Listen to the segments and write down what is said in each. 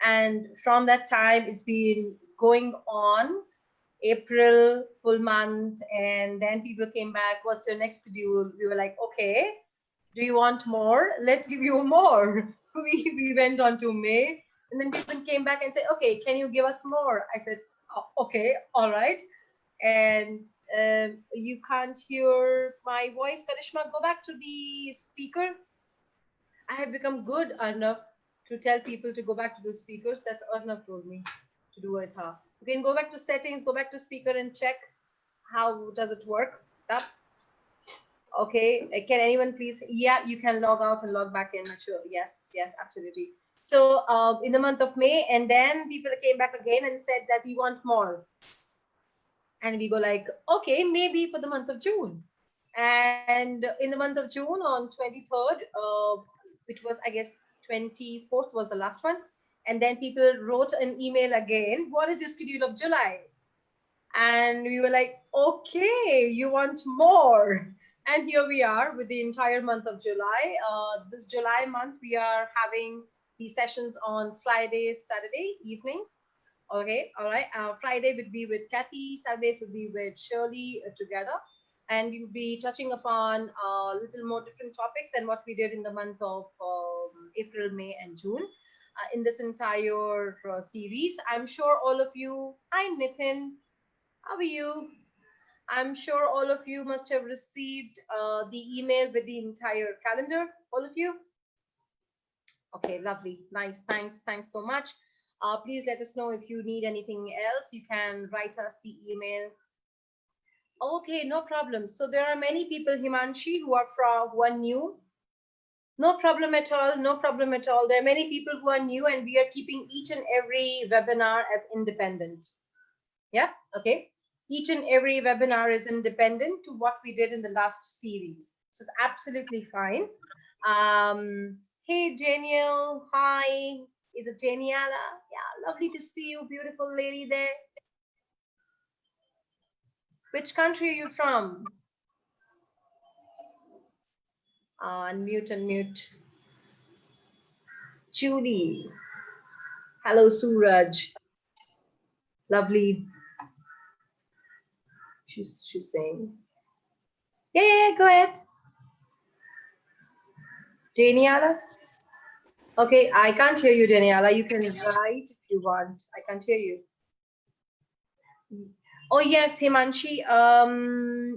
And from that time, it's been going on. April, full month, and then people came back. What's your next schedule? We were like, okay, do you want more? Let's give you more. We went on to May, and then people came back and said, okay, can you give us more? I said, oh, okay, all right. And you can't hear my voice, Karishma. Go back to the speaker. I have become good enough to tell people to go back to the speakers. That's Arnav told me to do it. Huh? You can go back to settings, go back to speaker and check how does it work. Yep. Okay, can anyone please? Yeah, you can log out and log back in. Sure. Yes, yes, absolutely. So in the month of May, and then people came back again and said that we want more. And we go like, okay, maybe for the month of June. And in the month of June on 23rd, it was, I guess, 24th was the last one. And then people wrote an email again. What is your schedule of July? And we were like, okay, you want more. And here we are with the entire month of July. This July month, we are having the sessions on Friday, Saturday evenings. Okay, all right. Friday would be with Kathy, Saturdays would be with Shirley together. And we'll be touching upon a little more different topics than what we did in the month of April, May, and June. In this entire series, I'm sure all of you, hi Nitin, how are you? I'm sure all of you must have received the email with the entire calendar, all of you. Okay, lovely, nice, thanks so much. Please let us know if you need anything else. You can write us the email. Okay, no problem. So there are many people, Himanshi, who are new. No problem at all, no problem at all. There are many people who are new, and we are keeping each and every webinar as independent. Yeah, okay. Each and every webinar is independent to what we did in the last series. So it's absolutely fine. Hey, Daniel, hi. Is it Daniela? Yeah, lovely to see you, beautiful lady there. Which country are you from? Unmute, unmute. Julie. Hello, Suraj. Lovely. She's saying. Yeah, go ahead. Daniela? Okay, I can't hear you, Daniela. You can write if you want. I can't hear you. Oh, yes, Himanshi.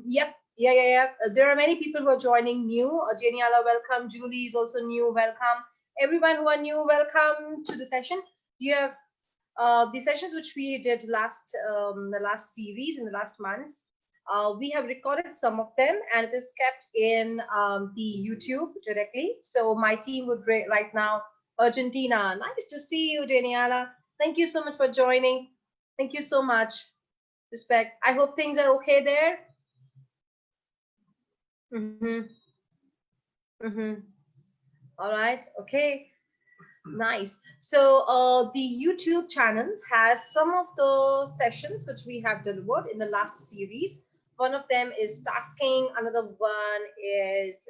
Yep. Yeah. There are many people who are joining new. Daniela, welcome. Julie is also new. Welcome. Everyone who are new, welcome to the session. You have the sessions which we did the last series in the last months. We have recorded some of them, and it is kept in the YouTube directly. So my team would right now, Argentina. Nice to see you, Daniela. Thank you so much for joining. Thank you so much. Respect. I hope things are okay there. All right. Okay. Nice. So the YouTube channel has some of the sessions which we have delivered in the last series. One of them is tasking. Another one is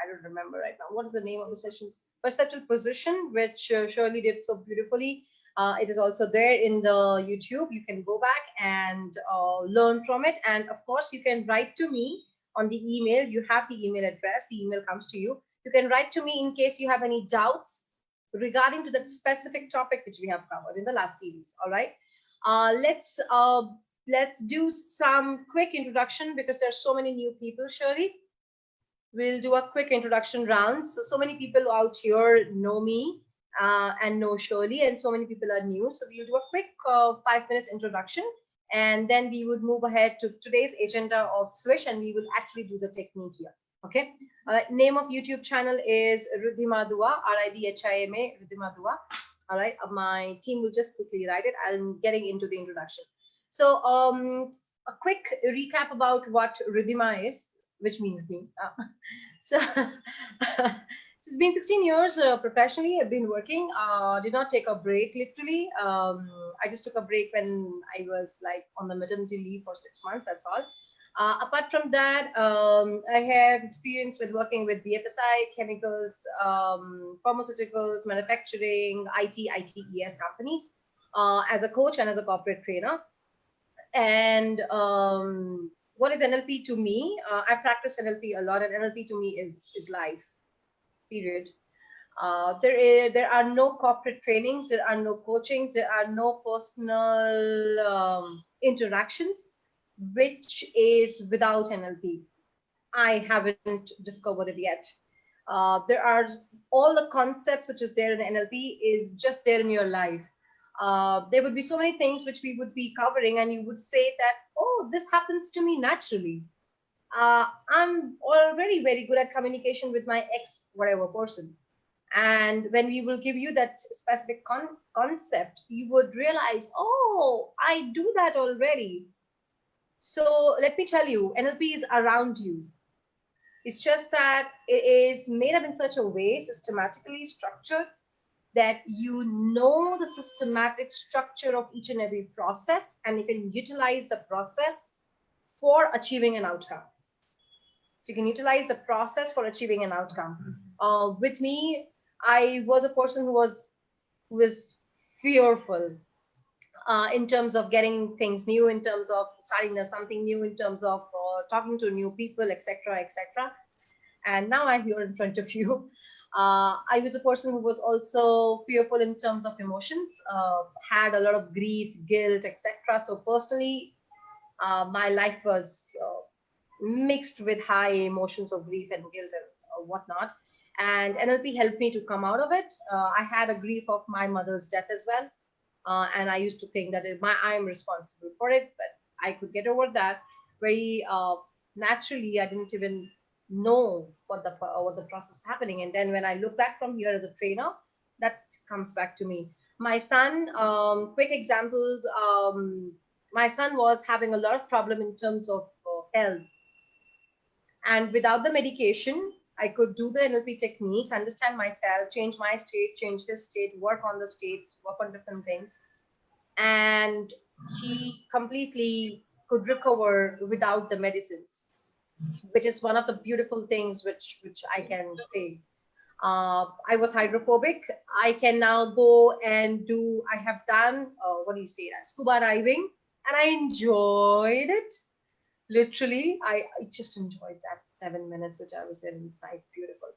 I don't remember right now. What is the name of the sessions? Perceptual position, which Shirley did so beautifully. It is also there in the YouTube. You can go back and learn from it. And of course, you can write to me on the email. You have the email address. The email comes to you. You can write to me in case you have any doubts regarding to that specific topic which we have covered in the last series. All right, let's do some quick introduction because there are so many new people. Shirley, we'll do a quick introduction round. So many people out here know me and know Shirley, and so many people are new. So we'll do a quick 5 minutes introduction, and then we would move ahead to today's agenda of Swish, and we will actually do the technique here. Okay. Name of YouTube channel is Ridhima Dua, R-I-D-H-I-M-A, Ridhima Dua. All right. My team will just quickly write it. I'm getting into the introduction. So a quick recap about what Ridhima is, which means me. So it's been 16 years professionally. I've been working. Did not take a break, literally. I just took a break when I was like on the maternity leave for 6 months. That's all. Apart from that, I have experience with working with BFSI, chemicals, pharmaceuticals, manufacturing, ITES companies, as a coach and as a corporate trainer. And what is NLP to me? I practice NLP a lot, and NLP to me is life. Period. There are no corporate trainings, there are no coachings, there are no personal interactions, which is without NLP. I haven't discovered it yet. There are all the concepts which is there in NLP is just there in your life. There would be so many things which we would be covering, and you would say that, oh, this happens to me naturally. I'm already very good at communication with my ex, whatever person. And when we will give you that specific concept, you would realize, oh, I do that already. So let me tell you, NLP is around you. It's just that it is made up in such a way, systematically structured, that you know the systematic structure of each and every process, and you can utilize the process for achieving an outcome. So you can utilize the process for achieving an outcome. With me, I was a person who was fearful in terms of getting things new, in terms of starting something new, in terms of talking to new people, etc., etc. And now I'm here in front of you. I was a person who was also fearful in terms of emotions, had a lot of grief, guilt, etc. So personally, my life was mixed with high emotions of grief and guilt and whatnot. And NLP helped me to come out of it. I had a grief of my mother's death as well. And I used to think that I'm responsible for it, but I could get over that very naturally. I didn't even know what the process is happening. And then when I look back from here as a trainer, that comes back to me. My son, quick examples. My son was having a lot of problem in terms of health, and without the medication, I could do the NLP techniques, understand myself, change my state, change his state, work on the states, work on different things. And he completely could recover without the medicines, which is one of the beautiful things which I can say. I was hydrophobic. I can now go and I have done, what do you say, that scuba diving, and I enjoyed it. Literally, I just enjoyed that 7 minutes which I was there inside. Beautiful.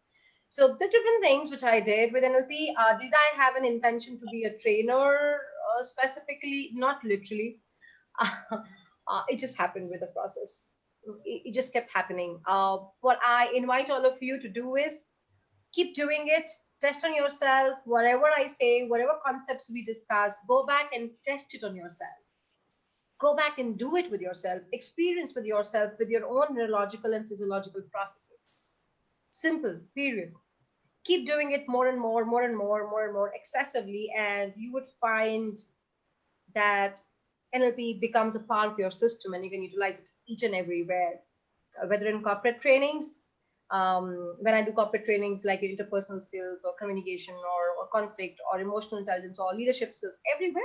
So the different things which I did with NLP, did I have an intention to be a trainer specifically? Not literally. It just happened with the process. It just kept happening. What I invite all of you to do is keep doing it. Test on yourself. Whatever I say, whatever concepts we discuss, go back and test it on yourself. Go back and do it with yourself. Experience with yourself with your own neurological and physiological processes. Simple, period. Keep doing it more and more, more and more, more and more excessively, and you would find that NLP becomes a part of your system, and you can utilize it each and everywhere, whether in corporate trainings. When I do corporate trainings like interpersonal skills or communication or conflict or emotional intelligence or leadership skills, everywhere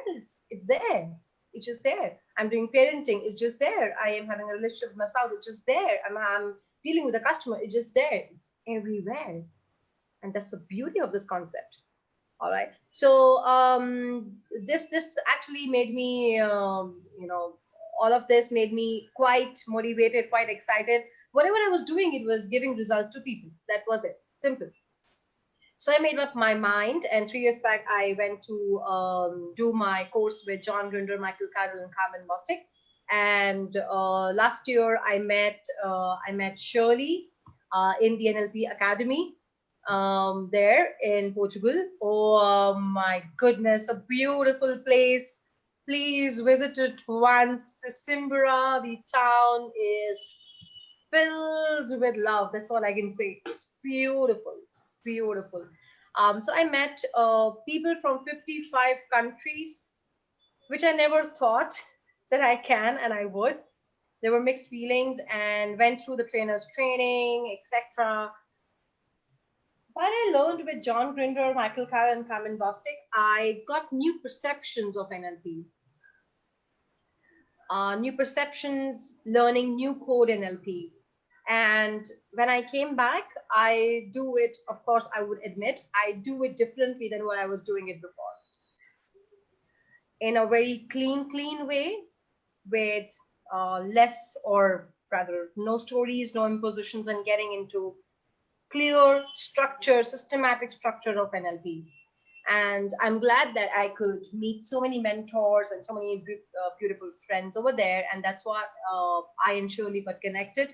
it's there. It's just there. I'm doing parenting, it's just there. I am having a relationship with my spouse, it's just there. I'm dealing with a customer, it's just there. It's everywhere. And that's the beauty of this concept. All right. So this actually made me, all of this made me quite motivated, quite excited. Whatever I was doing, it was giving results to people. That was it. Simple. So I made up my mind, and 3 years back, I went to do my course with John Grinder, Michael Carroll, and Carmen Bostic. And last year, I met Shirley in the NLP Academy there in Portugal. Oh my goodness, a beautiful place. Please visit it once. Simbra, the town, is filled with love. That's all I can say. It's beautiful, beautiful. So I met people from 55 countries, which I never thought that I can and I would. There were mixed feelings, and went through the trainer's training, etc. While I learned with John Grinder, Michael Carroll, and Carmen Bostic, I got new perceptions of NLP. new perceptions, learning new code in NLP. And when I came back, I do it, of course, I would admit, I do it differently than what I was doing it before. In a very clean way, with less, or rather no stories, no impositions, and getting into clear structure, systematic structure of NLP. And I'm glad that I could meet so many mentors and so many beautiful friends over there. And that's what I and Shirley got connected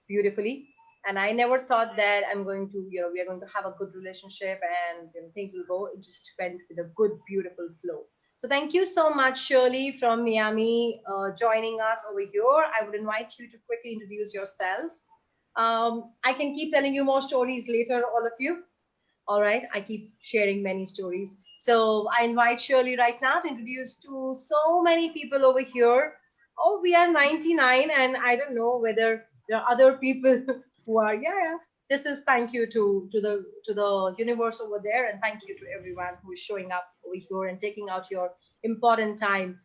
beautifully. And I never thought that I'm going to, we are going to have a good relationship, and things will go. It just went with a good, beautiful flow. So thank you so much, Shirley from Miami, joining us over here. I would invite you to quickly introduce yourself. I can keep telling you more stories later, all of you. All right, I keep sharing many stories. So I invite Shirley right now to introduce to so many people over here. Oh, we are 99, and I don't know whether there are other people who are. Yeah, yeah. This is thank you to the universe over there, and thank you to everyone who is showing up over here and taking out your important time.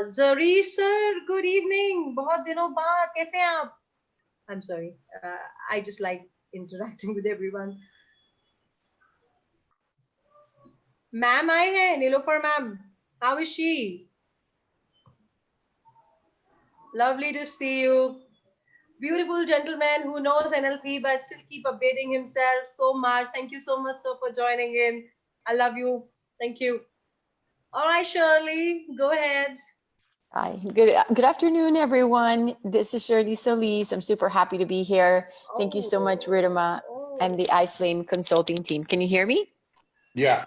Zari sir, good evening. बहुत दिनों बाद कैसे हैं आप? I'm sorry. I just like interacting with everyone. Ma'am आए हैं, Nilofer ma'am. How is she? Lovely to see you. Beautiful gentleman who knows NLP but still keep updating himself so much. Thank you so much, sir, for joining in. I love you. Thank you. All right, Shirley, go ahead. Hi, good afternoon, everyone. This is Shirley Solis. I'm super happy to be here. Thank you so much, Ridhima, and the iFlame consulting team. Can you hear me? Yeah.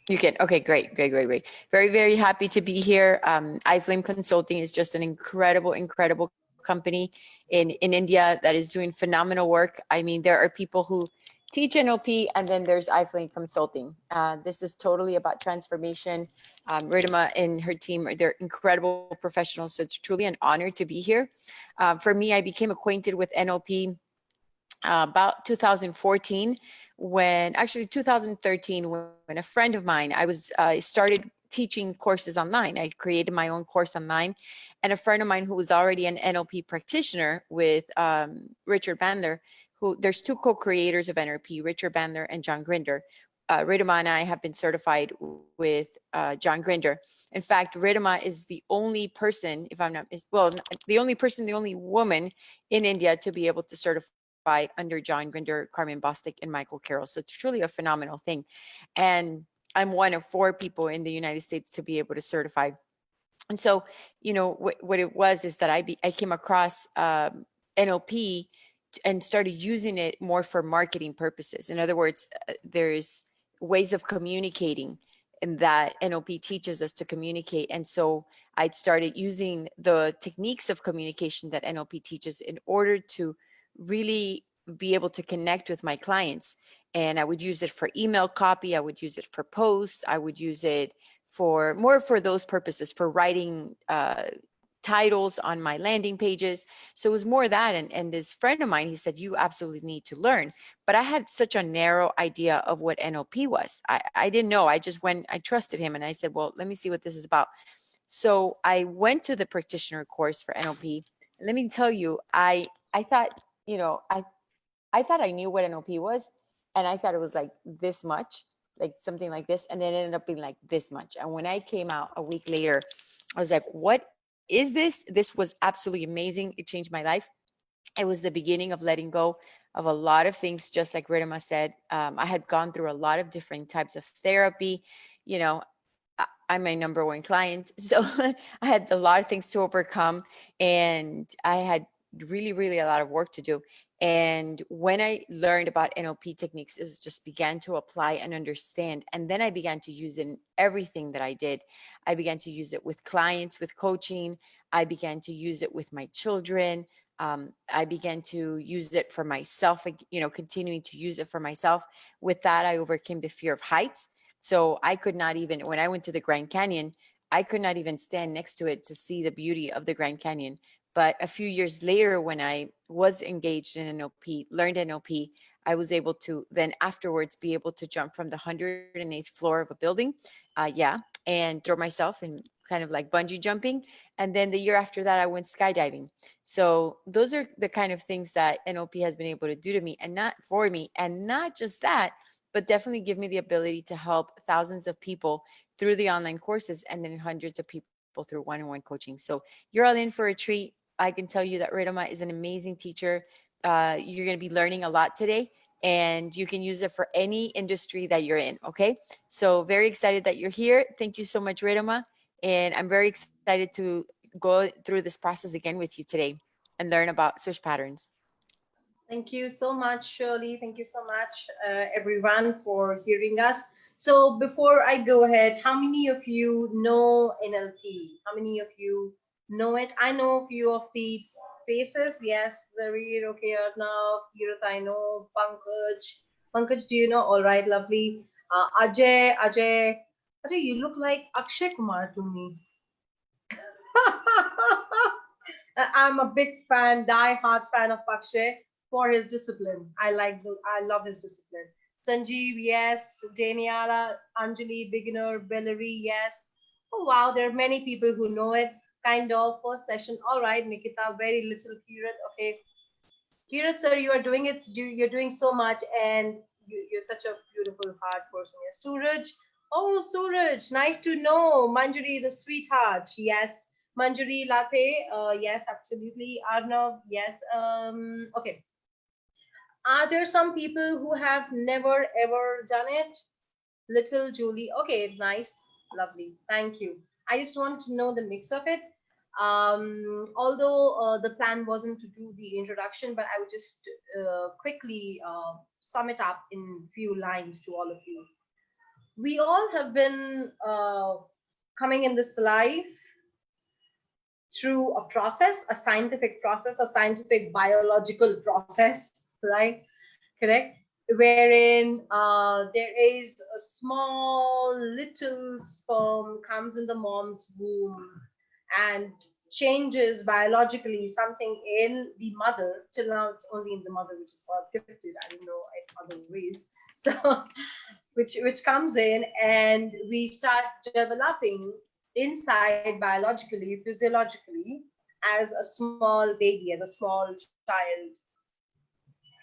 You can. Okay, great. Very, very happy to be here. iFlame Consulting is just an incredible company in India that is doing phenomenal work. I mean, there are people who teach NLP, and then there's iFlame Consulting. This is totally about transformation. Ridhima and her team, they're incredible professionals. So it's truly an honor to be here. For me, I became acquainted with NLP about 2014, actually 2013, when a friend of mine, I started teaching courses online. I created my own course online, and a friend of mine who was already an NLP practitioner with Richard Bandler, who there's two co-creators of NLP, Richard Bandler and John Grinder. Ridhima and I have been certified with John Grinder. In fact, Ridhima is the only person, if I'm not, the only woman in India to be able to certify under John Grinder, Carmen Bostic, and Michael Carroll. So it's truly a phenomenal thing. And I'm one of 4 people in the United States to be able to certify. And so, what it was is that I came across NLP and started using it more for marketing purposes. In other words, there's ways of communicating, and that NLP teaches us to communicate. And so I started using the techniques of communication that NLP teaches in order to really be able to connect with my clients. And I would use it for email copy. I would use it for posts. I would use it for those purposes, for writing titles on my landing pages. So it was more that. And this friend of mine, he said, you absolutely need to learn. But I had such a narrow idea of what NLP was. I didn't know. I trusted him, and I said, well, let me see what this is about. So I went to the practitioner course for NLP. And let me tell you, I thought, I thought I knew what NLP was, and I thought it was like this much, like something like this, and then it ended up being like this much. And when I came out a week later, I was like, what is this? This was absolutely amazing. It changed my life. It was the beginning of letting go of a lot of things, just like Ridhima said. I had gone through a lot of different types of therapy. I'm my number one client. So I had a lot of things to overcome, and I had really a lot of work to do. And when I learned about NLP techniques, it was just began to apply and understand. And then I began to use it in everything that I did. I began to use it with clients, with coaching. I began to use it with my children. I began to use it for myself, continuing to use it for myself. With that, I overcame the fear of heights. So I could not even, when I went to the Grand Canyon, I could not even stand next to it to see the beauty of the Grand Canyon. But a few years later, when I was engaged in NLP, learned NLP, I was able to then afterwards be able to jump from the 108th floor of a building, and throw myself and kind of like bungee jumping. And then the year after that, I went skydiving. So those are the kind of things that NLP has been able to do to me, and not for me. And not just that, but definitely give me the ability to help thousands of people through the online courses, and then hundreds of people through one-on-one coaching. So you're all in for a treat. I can tell you that Ridhima is an amazing teacher. You're going to be learning a lot today, and you can use it for any industry that you're in. Okay. So very excited that you're here. Thank you so much, Ridhima. And I'm very excited to go through this process again with you today and learn about Swish patterns. Thank you so much, Shirley. Thank you so much, everyone, for hearing us. So before I go ahead, how many of you know NLP? How many of you know it? I know a few of the faces. Yes, Zarir, okay, Arnav, Kirat, I know, Pankaj. Pankaj, do you know? All right, lovely. Ajay, you look like Akshay Kumar to me. I'm a big fan, die-hard fan of Akshay for his discipline. I love his discipline. Sanjeev, yes. Daniela, Anjali, beginner, Bellary, yes. Oh wow, there are many people who know it. Kind of first session. All right, Nikita, very little period. Okay, Kirat sir, you are doing it. You're doing so much, and you're such a beautiful heart person. Yes, Suraj. Oh, Suraj, nice to know. Manjari is a sweetheart. Yes, Manjari Latte. Yes, absolutely. Arnav. Yes. Okay. Are there some people who have never ever done it? Little Julie. Okay, nice, lovely. Thank you. I just want to know the mix of it. Although the plan wasn't to do the introduction, but I would just quickly sum it up in few lines to all of you. We all have been coming in this life through a process, a scientific biological process, right? Correct? Wherein there is a small little sperm comes in the mom's womb and changes biologically something in the mother. Till now, it's only in the mother, which is called gifted. I don't know in other ways. So, which comes in, and we start developing inside biologically, physiologically, as a small baby, as a small child,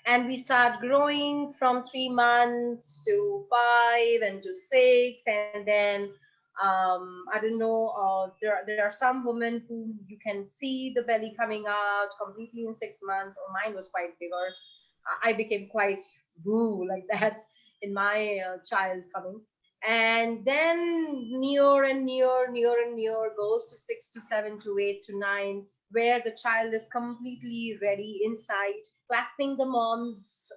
and we start growing from 3 months to 5 and to 6, and then I don't know, there are some women who you can see the belly coming out completely in 6 months, or mine was quite bigger. I became quite woo like that in my child coming, and then near goes to 6 to 7 to 8 to 9, where the child is completely ready inside, clasping the mom's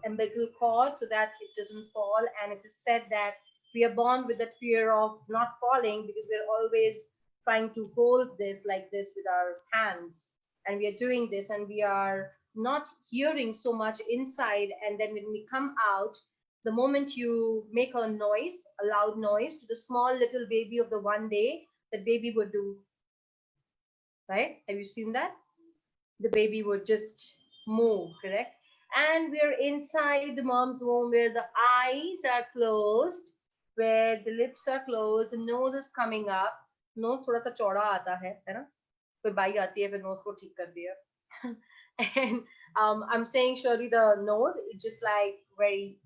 umbilical cord so that it doesn't fall. And it is said that we are born with that fear of not falling, because we're always trying to hold this like this with our hands. And we are doing this, and we are not hearing so much inside. And then when we come out, the moment you make a noise, a loud noise to the small little baby of the 1 day, that baby would do, right? Have you seen that? The baby would just move, correct? And we're inside the mom's womb, where the eyes are closed, where the lips are closed, the nose is coming up. Nose थोड़ा सा चौड़ा आता है ना? कोई by आती है फिर nose को ठीक कर दिया. And I'm saying surely the nose is just like very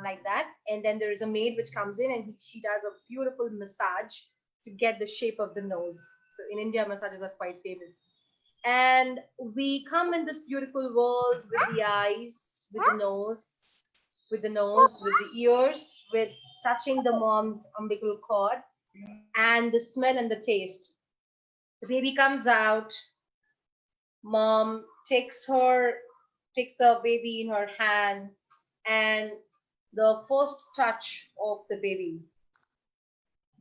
like that, and then there is a maid which comes in, and she does a beautiful massage to get the shape of the nose. So in India, massages are quite famous. And we come in this beautiful world with the eyes, with the nose, with the ears, with touching the mom's umbilical cord, and the smell and the taste. The baby comes out. Mom takes the baby in her hand, and the first touch of the baby,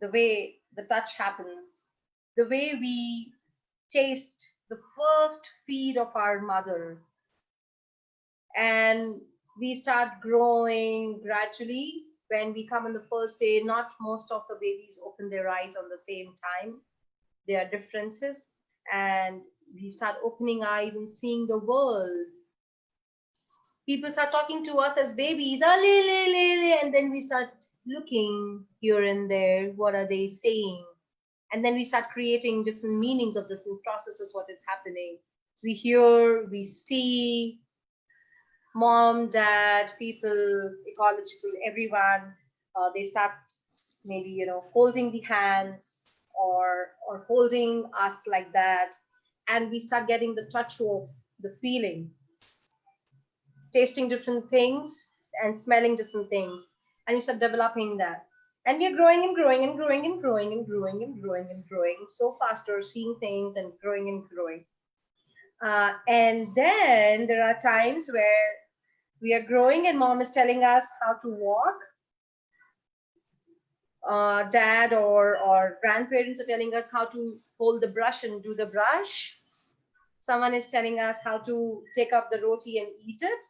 the way the touch happens, the way we taste the first feed of our mother, and we start growing gradually. When we come on the first day, not most of the babies open their eyes on the same time. There are differences, and we start opening eyes and seeing the world. People start talking to us as babies, and then we start looking here and there. What are they saying? And then we start creating different meanings of different processes, what is happening. We hear, we see, mom, dad, people, ecological, everyone, they start maybe, you know, holding the hands or holding us like that. And we start getting the touch of the feeling, tasting different things and smelling different things. And we start developing that. And we're growing and growing and growing and growing and growing and growing and growing so faster, seeing things and growing and growing. And then there are times where we are growing and mom is telling us how to walk. Dad or grandparents are telling us how to hold the brush and do the brush. Someone is telling us how to take up the roti and eat it,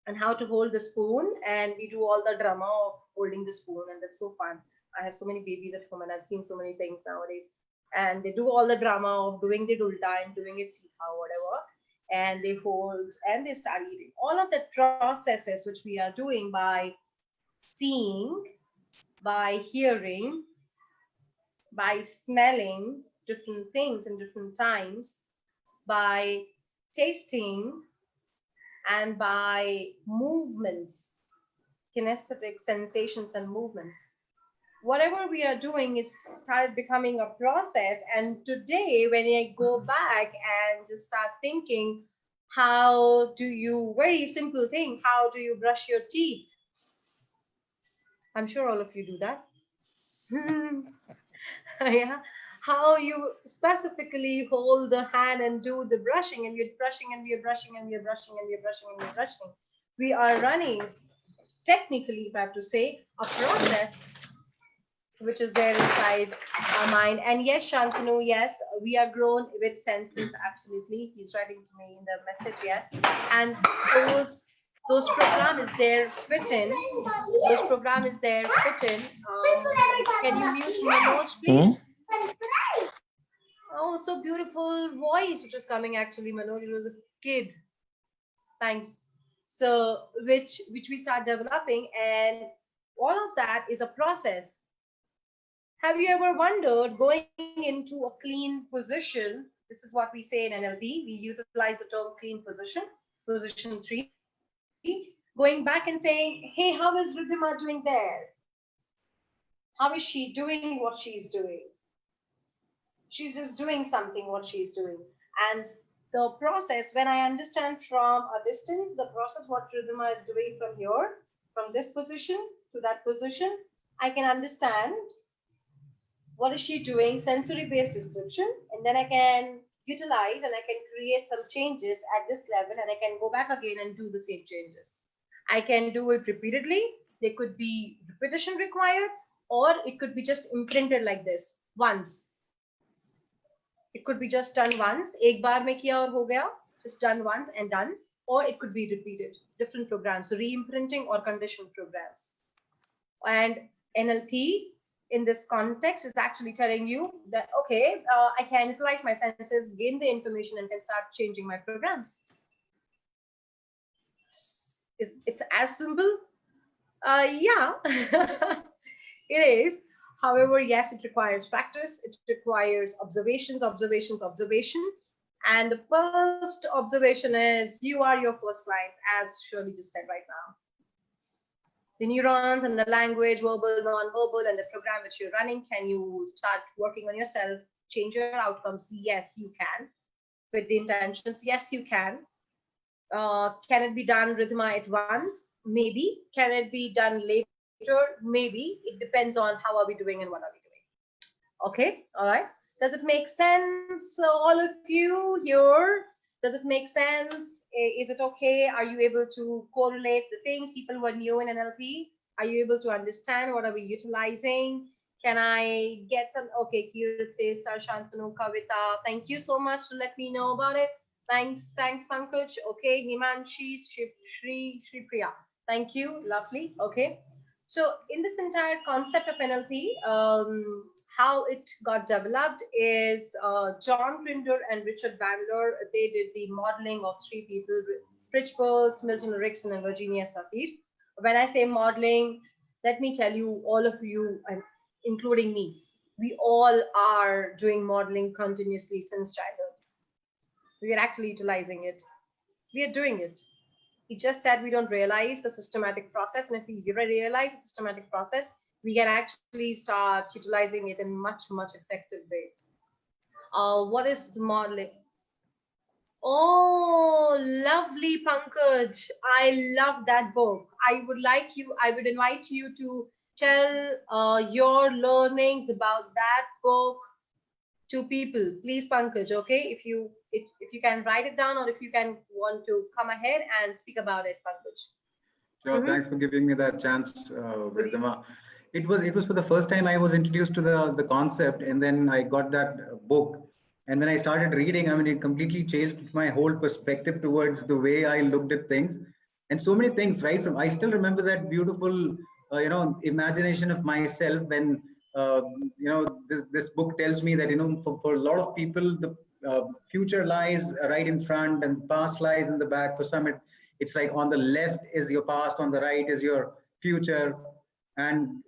and how to hold the spoon. And we do all the drama of holding the spoon, and that's so fun. I have so many babies at home and I've seen so many things nowadays. And they do all the drama of doing the ulta and doing it sitha, whatever. And they hold and they start eating. All of the processes which we are doing by seeing, by hearing, by smelling different things in different times, by tasting, and by movements, kinesthetic sensations and movements. Whatever we are doing is started becoming a process. And today, when I go back and just start thinking, how do you, very simple thing, how do you brush your teeth? I'm sure all of you do that. Yeah. How you specifically hold the hand and do the brushing, and we're brushing and we're brushing and we're brushing and we're brushing and we're brushing. We are running, technically, if I have to say, a process which is there inside our mind. And yes, Shantanu, yes, we are grown with senses, absolutely. He's writing to me in the message, yes. And those program is there fit in. Those program is there fit in. Can you mute Manoj, please? Oh, so beautiful voice which was coming actually, Manoj. It was a kid. Thanks. So which we start developing, and all of that is a process. Have you ever wondered, going into a clean position? This is what we say in NLP. We utilize the term clean position, position 3. Going back and saying, hey, how is Ridhima doing there? How is she doing what she's doing? She's just doing something what she's doing. And the process, when I understand from a distance, the process what Ridhima is doing from here, from this position to that position, I can understand what is she doing, sensory based description, and then I can utilize and I can create some changes at this level, and I can go back again and do the same changes. I can do it repeatedly. There could be repetition required, or it could be just imprinted like this once. It could be just done once, ek baar mein kiya aur ho gaya, just done once and done, or it could be repeated, different programs, re-imprinting or conditioned programs. And NLP in this context is actually telling you that, okay, I can utilize my senses, gain the information, and can start changing my programs. It's as simple. Yeah, it is. However, yes, it requires practice. It requires observations. And the first observation is you are your first client, as Shirley just said right now. The neurons and the language, verbal, non-verbal, and the program which you're running, can you start working on yourself, change your outcomes? Yes, you can. With the intentions, yes, you can. Can it be done, Ridhima, at once? Maybe. Can it be done later? Maybe. It depends on how are we doing and what are we doing. Okay, all right. Does it make sense, all of you here? Does it make sense? Is it okay? Are you able to correlate the things? People who are new in NLP, are you able to understand what are we utilizing? Can I get some? Okay, Kirat says, Shantanu, Kavita, thank you so much to let me know about it. Thanks, Pankaj. Okay, Himanshi, Shri Priya. Thank you, lovely. Okay. So in this entire concept of NLP, how it got developed is John Grinder and Richard Bandler. They did the modeling of 3 people, Rich Pearls, Milton Erickson, and Virginia Satir. When I say modeling, let me tell you, all of you, including me, we all are doing modeling continuously since childhood. We are actually utilizing it. We are doing it. It's just that we don't realize the systematic process. And if we realize the systematic process, we can actually start utilizing it in much effective way. What is modeling? Oh, lovely, Pankaj. I love that book. I would invite you to tell your learnings about that book to people. Please, Pankaj, okay? If you can write it down or if you can want to come ahead and speak about it, Pankaj. Sure, thanks for giving me that chance, Good evening. Ridhima. It was for the first time I was introduced to the concept, and then I got that book. And when I started reading, I mean, it completely changed my whole perspective towards the way I looked at things, and so many things. Right from I still remember that beautiful, imagination of myself when this book tells me that for a lot of people the future lies right in front and the past lies in the back. For some, it's like on the left is your past, on the right is your future, and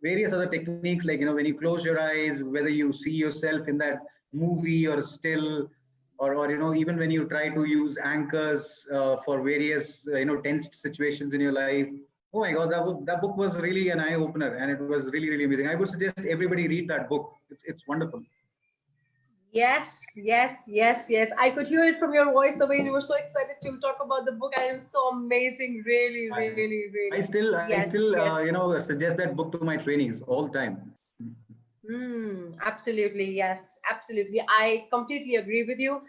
various other techniques like when you close your eyes, whether you see yourself in that movie or still, or even when you try to use anchors for various tensed situations in your life. Oh my God, that book was really an eye opener, and it was really amazing. I would suggest everybody read that book. It's wonderful. Yes. I could hear it from your voice, the way you were so excited to talk about the book. And it's so amazing, really, I, really, I really. still I Yes, still yes. suggest that book to my trainees all the time. Absolutely, yes, absolutely. I completely agree with you.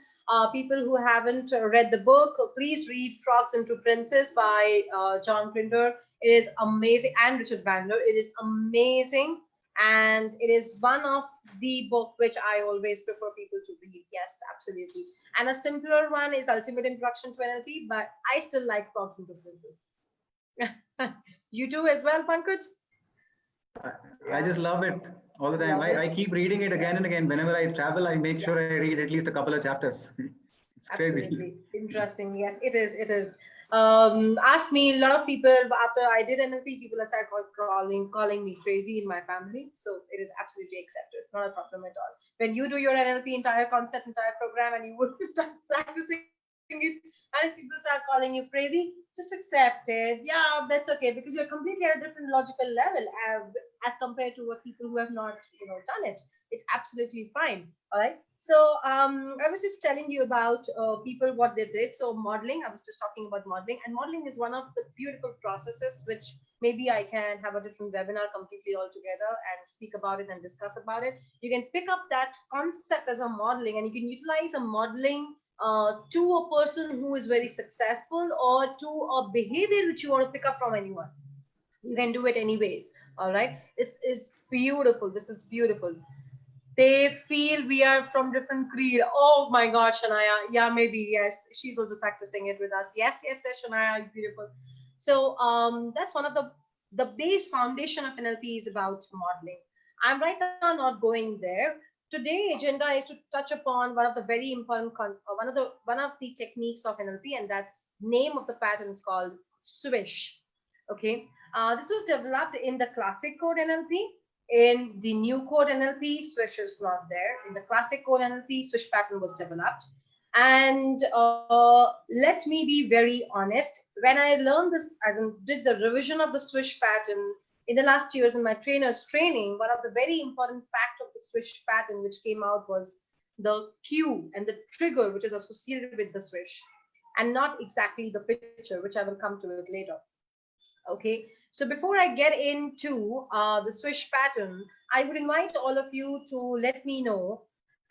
People who haven't read the book, please read Frogs into Princes by John Grinder. It is amazing, and Richard Bandler. It is amazing, and it is one of the book which I always prefer people to read. Yes, absolutely. And a simpler one is Ultimate Introduction to NLP, but I still like Frogs into Princes. You do as well, Pankaj? I, I Yeah, just love it all the time. love I it. keep reading it again and again. Whenever I travel, I make Yeah. sure I read at least a couple of chapters. It's crazy. Absolutely. Interesting. Yes, it is. It is. Ask me, a lot of people after I did NLP, people have started calling me crazy in my family. So it is absolutely accepted. Not a problem at all. When you do your NLP entire concept, entire program, and you would start practicing it, and if people start calling you crazy, just accept it. Yeah, that's okay because you're completely at a different logical level as compared to what people who have not, done it. It's absolutely fine. All right. So I was just telling you about people what they did. So modeling, I was just talking about modeling, and modeling is one of the beautiful processes which maybe I can have a different webinar completely all together and speak about it and discuss about it. You can pick up that concept as a modeling, and you can utilize a modeling to a person who is very successful or to a behavior which you want to pick up from anyone. You can do it anyways. All right. This is beautiful. This is beautiful. They feel we are from different creed. Oh my God, Shania. Yeah, maybe yes. She's also practicing it with us. Yes, Shania, beautiful. So that's one of the base foundation of NLP is about modeling. I'm right now not going there. Today agenda is to touch upon one of the very important one of the techniques of NLP, and that's name of the pattern is called Swish. Okay, this was developed in the classic code NLP. In the new code NLP, Swish is not there. In the classic code NLP, Swish pattern was developed. And let me be very honest. When I learned this, as in did the revision of the Swish pattern in the last years in my trainer's training, one of the very important fact of the Swish pattern which came out was the cue and the trigger which is associated with the Swish, and not exactly the picture, which I will come to it later. Okay, so before I get into the Swish pattern, I would invite all of you to let me know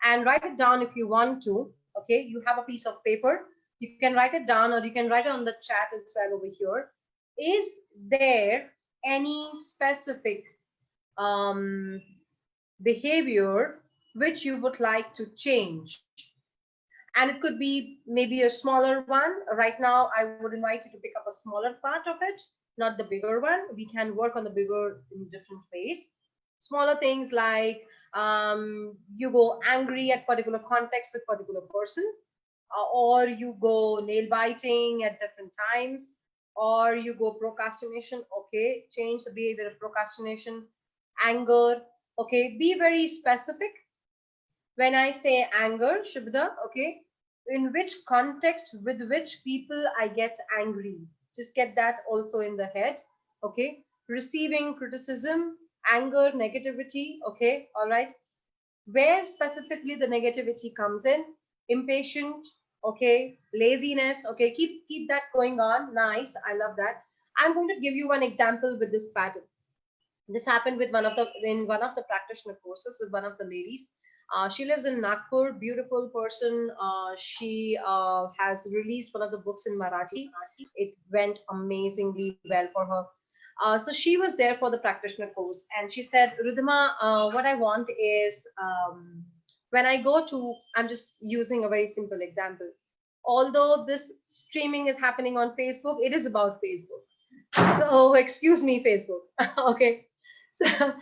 and write it down if you want to. Okay, you have a piece of paper, you can write it down or you can write it on the chat as well over here. Is there any specific um, behavior which you would like to change? And it could be maybe a smaller one. Right now, I would invite you to pick up a smaller part of it, not the bigger one. We can work on the bigger in different ways. Smaller things like you go angry at particular context with particular person, or you go nail biting at different times, or you go procrastination. Okay, change the behavior of procrastination, anger, Okay, be very specific. When I say anger, Shubhda, okay, in which context, with which people I get angry. Just get that also in the head. Okay, receiving criticism, anger, negativity. Okay, all right. Where specifically the negativity comes in, impatient, okay, laziness, okay, keep that going on. Nice, I love that. I'm going to give you one example with this pattern. This happened with one of the practitioner courses with one of the ladies. She lives in Nagpur, beautiful person. She has released one of the books in Marathi. It went amazingly well for her. So she was there for the practitioner course, and she said, Ridhima, what I want is when I go to, I'm just using a very simple example. Although this streaming is happening on Facebook, it is about Facebook. So excuse me, Facebook. Okay. So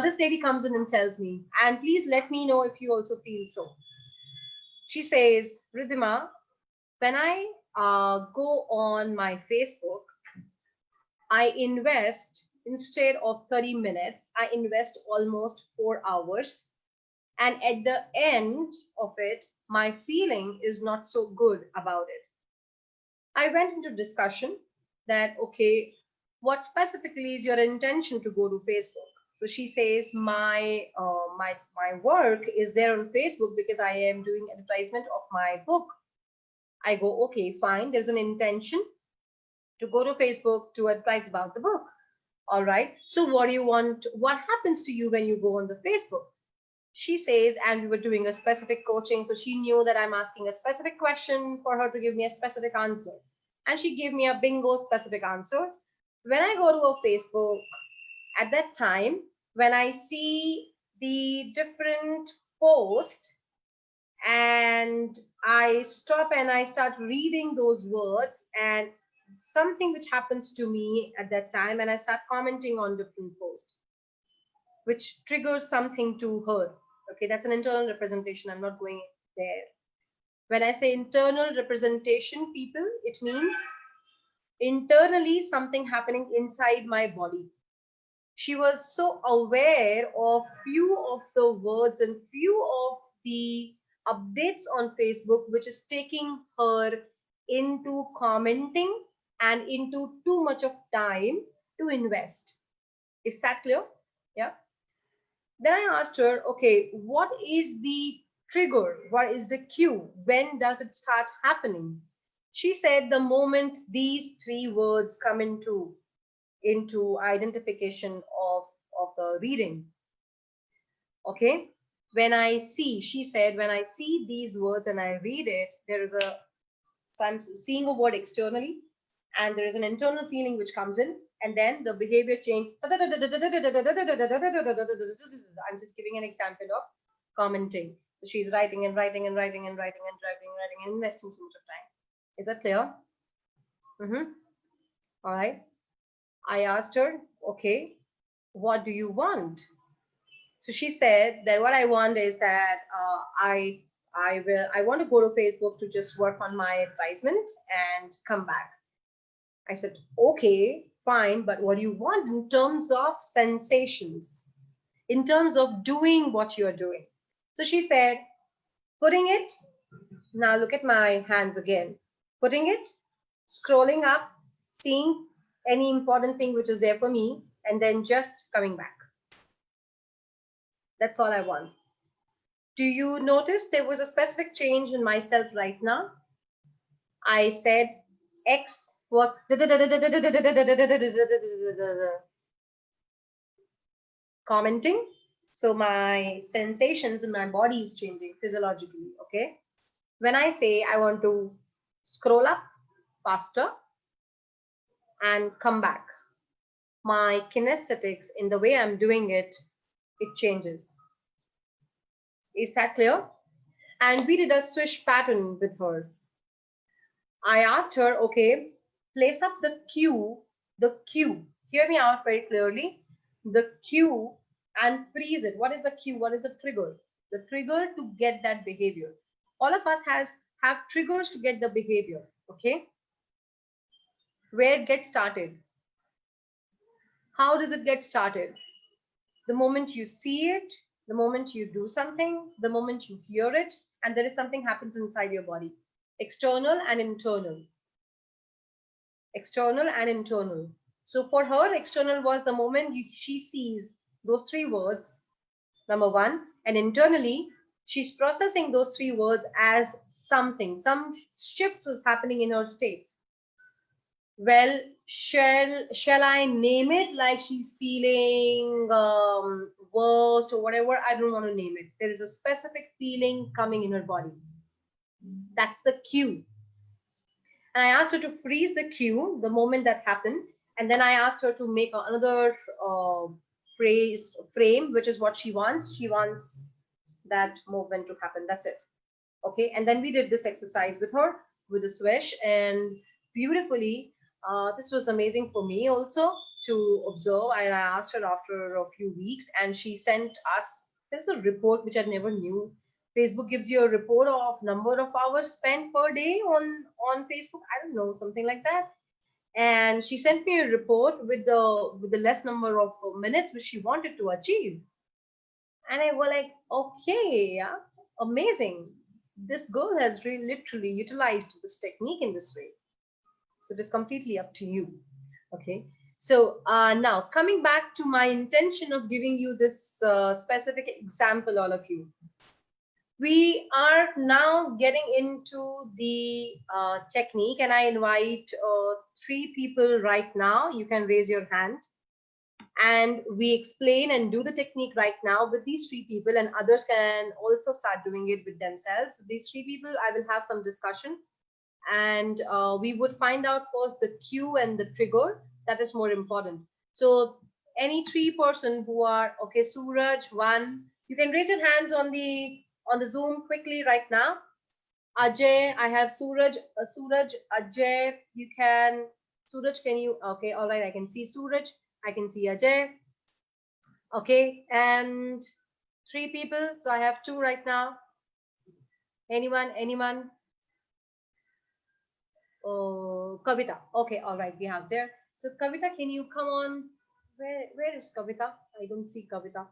this lady comes in and tells me, and please let me know if you also feel so. She says, Ridhima, when I go on my Facebook, I invest, instead of 30 minutes, I invest almost 4 hours. And at the end of it, my feeling is not so good about it. I went into discussion that, okay, what specifically is your intention to go to Facebook? So she says, my work is there on Facebook because I am doing advertisement of my book. I go, okay, fine. There's an intention to go to Facebook to advertise about the book. All right. So what do you want? What happens to you when you go on the Facebook? She says, and we were doing a specific coaching, so she knew that I'm asking a specific question for her to give me a specific answer. And she gave me a bingo specific answer. When I go to a Facebook, at that time, when I see the different posts and I stop and I start reading those words, and something which happens to me at that time, and I start commenting on different posts, which triggers something to her. Okay, that's an internal representation. I'm not going there. When I say internal representation, people, it means internally something happening inside my body. She was so aware of few of the words and few of the updates on Facebook, which is taking her into commenting and into too much of time to invest. Is that clear? Yeah. Then I asked her, okay, what is the trigger? What is the cue? When does it start happening? She said the moment these three words come into identification of the reading. Okay. When I see, she said, when I see these words and I read it, there is a, so I'm seeing a word externally and there is an internal feeling which comes in, and then the behavior change. I'm just giving an example of commenting. So she's writing and writing and writing and writing and writing and investing so much of time. Is that clear? All right. I asked her, okay, what do you want? So she said that what I want is that I want to go to Facebook to just work on my advertisement and come back. I said, okay, fine, but what do you want in terms of sensations, in terms of doing what you're doing? So she said, putting it, now look at my hands again, putting it, scrolling up, seeing any important thing which is there for me, and then just coming back. That's all I want. Do you notice there was a specific change in myself right now? I said X was commenting. So my sensations in my body is changing physiologically. Okay. When I say I want to scroll up faster and come back, my kinesthetics in the way I'm doing it, it changes. Is that clear? And we did a swish pattern with her. I asked her, okay, place up the cue, hear me out very clearly, the cue, and freeze it. What is the cue? What is the trigger? The trigger to get that behavior. All of us have triggers to get the behavior, okay? Where it gets started? How does it get started? The moment you see it, the moment you do something, the moment you hear it, and there is something happens inside your body. External and internal. External and internal. So for her, external was the moment she sees those three words, number one, and internally, she's processing those three words as something. Some shifts is happening in her states. Well, shall I name it like she's feeling worst or whatever? I don't want to name it. There is a specific feeling coming in her body. That's the cue. And I asked her to freeze the cue the moment that happened. And then I asked her to make another frame, which is what she wants. She wants that movement to happen. That's it. Okay. And then we did this exercise with her, with the Swish, and beautifully, this was amazing for me also to observe. And I asked her after a few weeks, and she sent us, there's a report which I never knew. Facebook gives you a report of number of hours spent per day on Facebook. I don't know, something like that. And she sent me a report with the less number of minutes which she wanted to achieve. And I was like, okay, yeah, amazing. This girl has really literally utilized this technique in this way. So it is completely up to you. Okay. So now coming back to my intention of giving you this specific example, all of you. We are now getting into the technique, and I invite 3 people right now. You can raise your hand, and we explain and do the technique right now with these 3 people, and others can also start doing it with themselves. These 3 people, I will have some discussion, and we would find out first the cue and the trigger. That is more important. So any 3 person who are, okay, Suraj, 1, you can raise your hands on the Zoom quickly right now. Ajay, I have Suraj, Ajay, you can, Suraj, can you, okay, all right, I can see Suraj, I can see Ajay. Okay, and 3 people, so I have 2 right now. Anyone? Oh, Kavita, okay, all right, we have there. So Kavita, can you come on, where is Kavita? I don't see Kavita.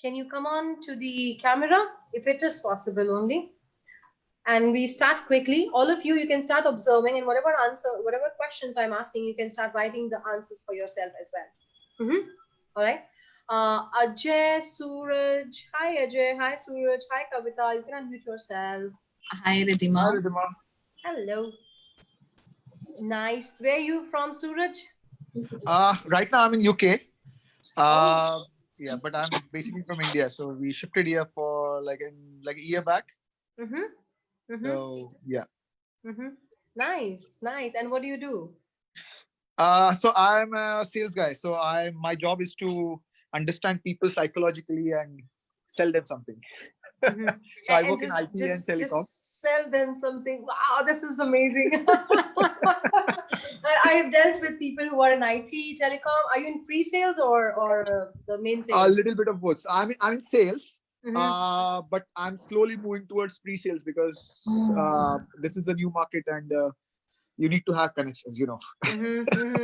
Can you come on to the camera, if it is possible only? And we start quickly. All of you can start observing, and whatever questions I'm asking, you can start writing the answers for yourself as well. All right. Ajay, Suraj. Hi, Ajay. Hi, Suraj. Hi, Kavita. You can unmute yourself. Hi, Ridhima. Hi, Ridhima. Hello. Nice. Where are you from, Suraj? Right now I'm in UK. Yeah, but I'm basically from India. So we shifted here for like a year back. So yeah. Nice. And what do you do? So I'm a sales guy. So my job is to understand people psychologically and sell them something. So I work in IT and telecom. Just sell them something. Wow, this is amazing. I've dealt with people who are in IT, telecom. Are you in pre-sales or the main sales? A little bit of both. I'm in sales, but I'm slowly moving towards pre-sales because this is the new market and you need to have connections, you know.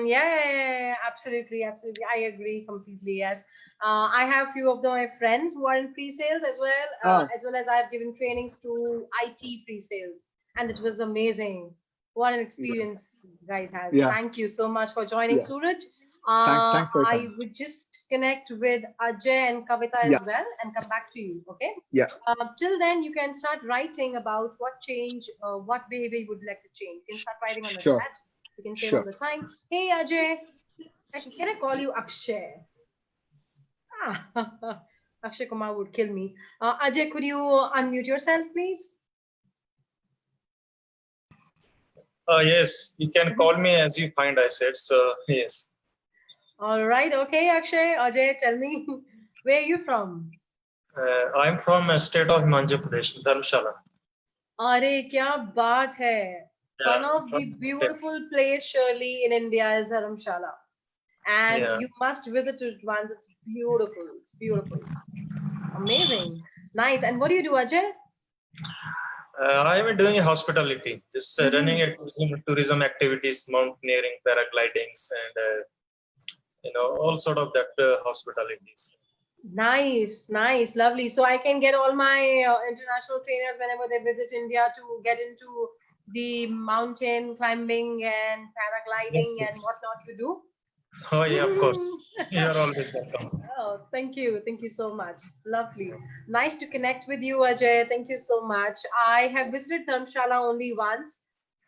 Yeah, absolutely. I agree completely. Yes. I have few of my friends who are in pre-sales as well, as I've given trainings to IT pre-sales, and it was amazing. What an experience guys had. Yeah. Thank you so much for joining, Suraj. Thanks for I would just connect with Ajay and Kavita as well and come back to you. Okay. Yeah. Till then, you can start writing about what change, what behavior you would like to change. You can start writing on the chat. You can save all the time. Hey, Ajay. Can I call you Akshay? Akshay Kumar would kill me. Ajay, could you unmute yourself, please? Yes, you can call me as you find, I said. So, yes. All right. Okay, Akshay. Ajay, tell me, where are you from? I'm from a state of Himachal Pradesh, Dharamshala. Are kya baat hai. One of the beautiful place, Shirley, in India is Dharamshala. And you must visit it once. It's beautiful. It's beautiful. Amazing. Nice. And what do you do, Ajay? I am doing hospitality, just running a tourism activities, mountaineering, paraglidings, and all sort of that hospitalities. Nice, nice, lovely. So I can get all my international trainers whenever they visit India to get into the mountain climbing and paragliding Yes, and yes. whatnot you do. Oh, yeah, of course. You are always welcome. Oh, thank you. Thank you so much. Lovely. Nice to connect with you, Ajay. Thank you so much. I have visited Dharamshala only once.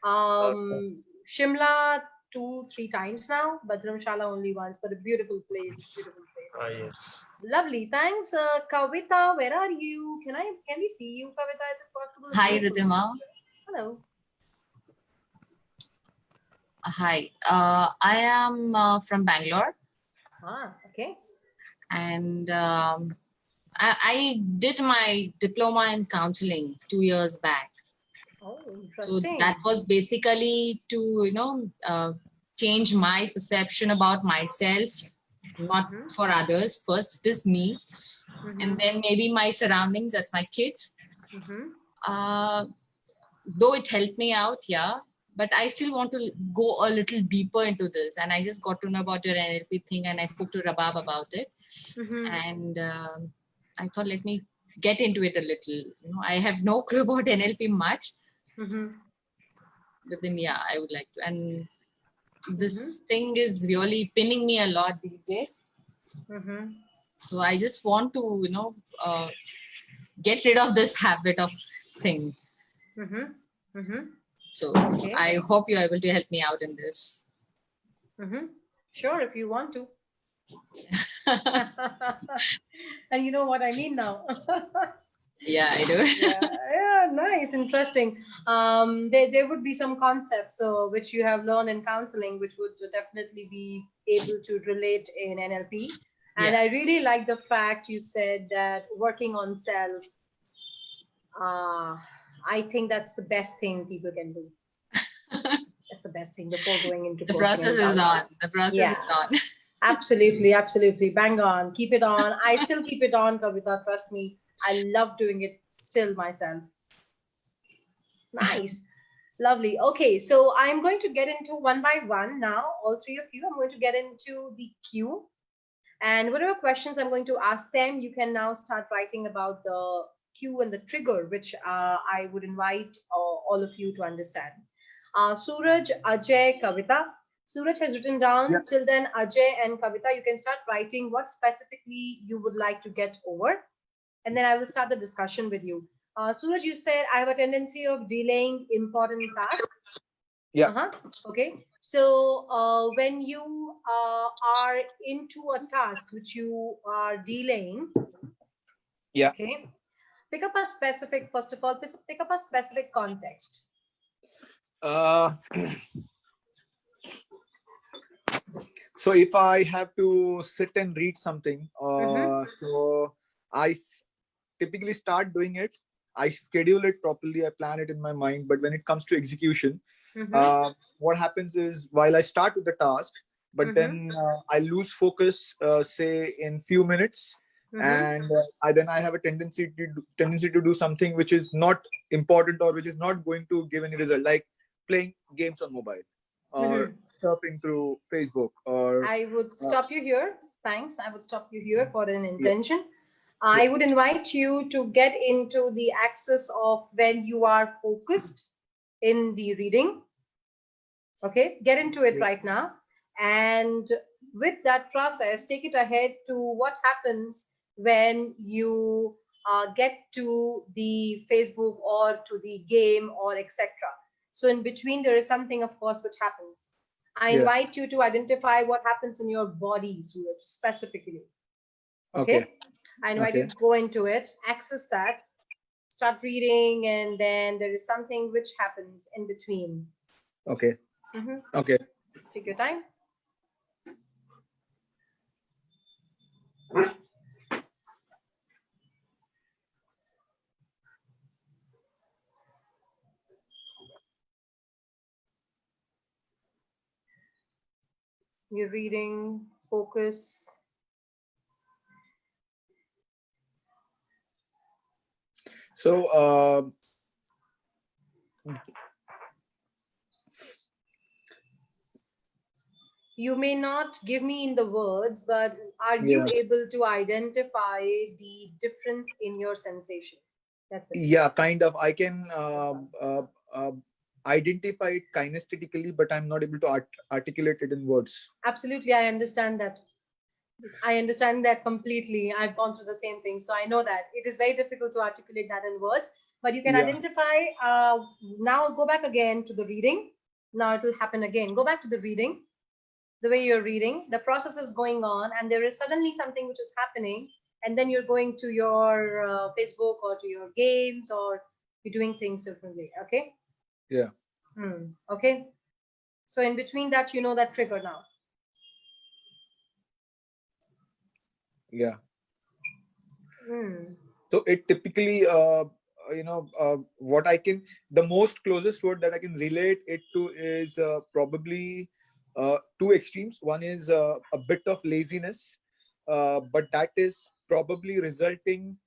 Okay. Shimla 2, 3 times now, but Dharamshala only once. But a beautiful place. Yes. Beautiful place. Ah, yes. Lovely. Thanks, Kavita. Where are you? Can we see you, Kavita? Is it possible? Hi, Beautiful Ridhima. picture. Hello. Hi. I am from Bangalore, Okay. and I did my diploma in counseling 2 years back. Oh, So interesting. that was basically to, change my perception about myself, not for others. First, it is me, and then maybe my surroundings, that's my kids. Though it helped me out, yeah, but I still want to go a little deeper into this. And I just got to know about your NLP thing, and I spoke to Rabab about it. And I thought, let me get into it a little. I have no clue about NLP much, but then, yeah, I would like to. And this thing is really pinning me a lot these days. So I just want to, get rid of this habit of thing. So Okay. I hope you're able to help me out in this. Sure, if you want to. And you know what I mean now. Yeah, I do. Yeah, nice, interesting. There would be some concepts which you have learned in counseling, which would definitely be able to relate in NLP. And Yeah. I really like the fact you said that working on self. I think that's the best thing people can do. That's the best thing before going into The coaching process and is on. counseling. The process Yeah. is on. Absolutely, absolutely. Bang on. Keep it on. I still keep it on, Kavita. Trust me. I love doing it still myself. Nice. Lovely. Okay, so I'm going to get into one by one now. All three of you, I'm going to get into the queue. And whatever questions I'm going to ask them, you can now start writing about the cue and the trigger, which I would invite all of you to understand. Suraj, Ajay, Kavita. Suraj has written down. Yeah. Till then, Ajay and Kavita, you can start writing what specifically you would like to get over. And then I will start the discussion with you. Suraj, you said I have a tendency of delaying important tasks. Yeah. Okay. So when you are into a task which you are delaying, Yeah. okay, pick up a specific, first of all, pick up a specific context. So if I have to sit and read something, so I typically start doing it. I schedule it properly. I plan it in my mind. But when it comes to execution, what happens is while I start with the task, but then I lose focus, say in few minutes, and I have a tendency to do something which is not important or which is not going to give any result, like playing games on mobile or surfing through Facebook. Or I would stop you here. Thanks. I would stop you here for an intention. I would invite you to get into the axis of when you are focused in the reading. Okay, get into it right now. And with that process, take it ahead to what happens when you get to the Facebook or to the game or etc. So in between, there is something, of course, which happens. I invite you to identify what happens in your body, Suraj, specifically. Okay. I invite you to go into it, access that, start reading, and then there is something which happens in between. Okay. Okay. Take your time. You're reading, focus. So You may not give me in the words, but are you Yeah. able to identify the difference in your sensation? That's it. Yeah, kind of. I can identify it kinesthetically, but I'm not able to articulate it in words. Absolutely, I understand that. I understand that completely. I've gone through the same thing, so I know that it is very difficult to articulate that in words. But you can Yeah. identify. Now go back again to the reading. Now it will happen again. Go back to the reading. The way you're reading, the process is going on, and there is suddenly something which is happening, and then you're going to your Facebook or to your games, or you're doing things differently. Okay. Yeah. Okay. So in between that, you know that trigger now. Yeah. Hmm. So it typically, what I can, the most closest word that I can relate it to is probably two extremes. One is a bit of laziness, but that is probably resulting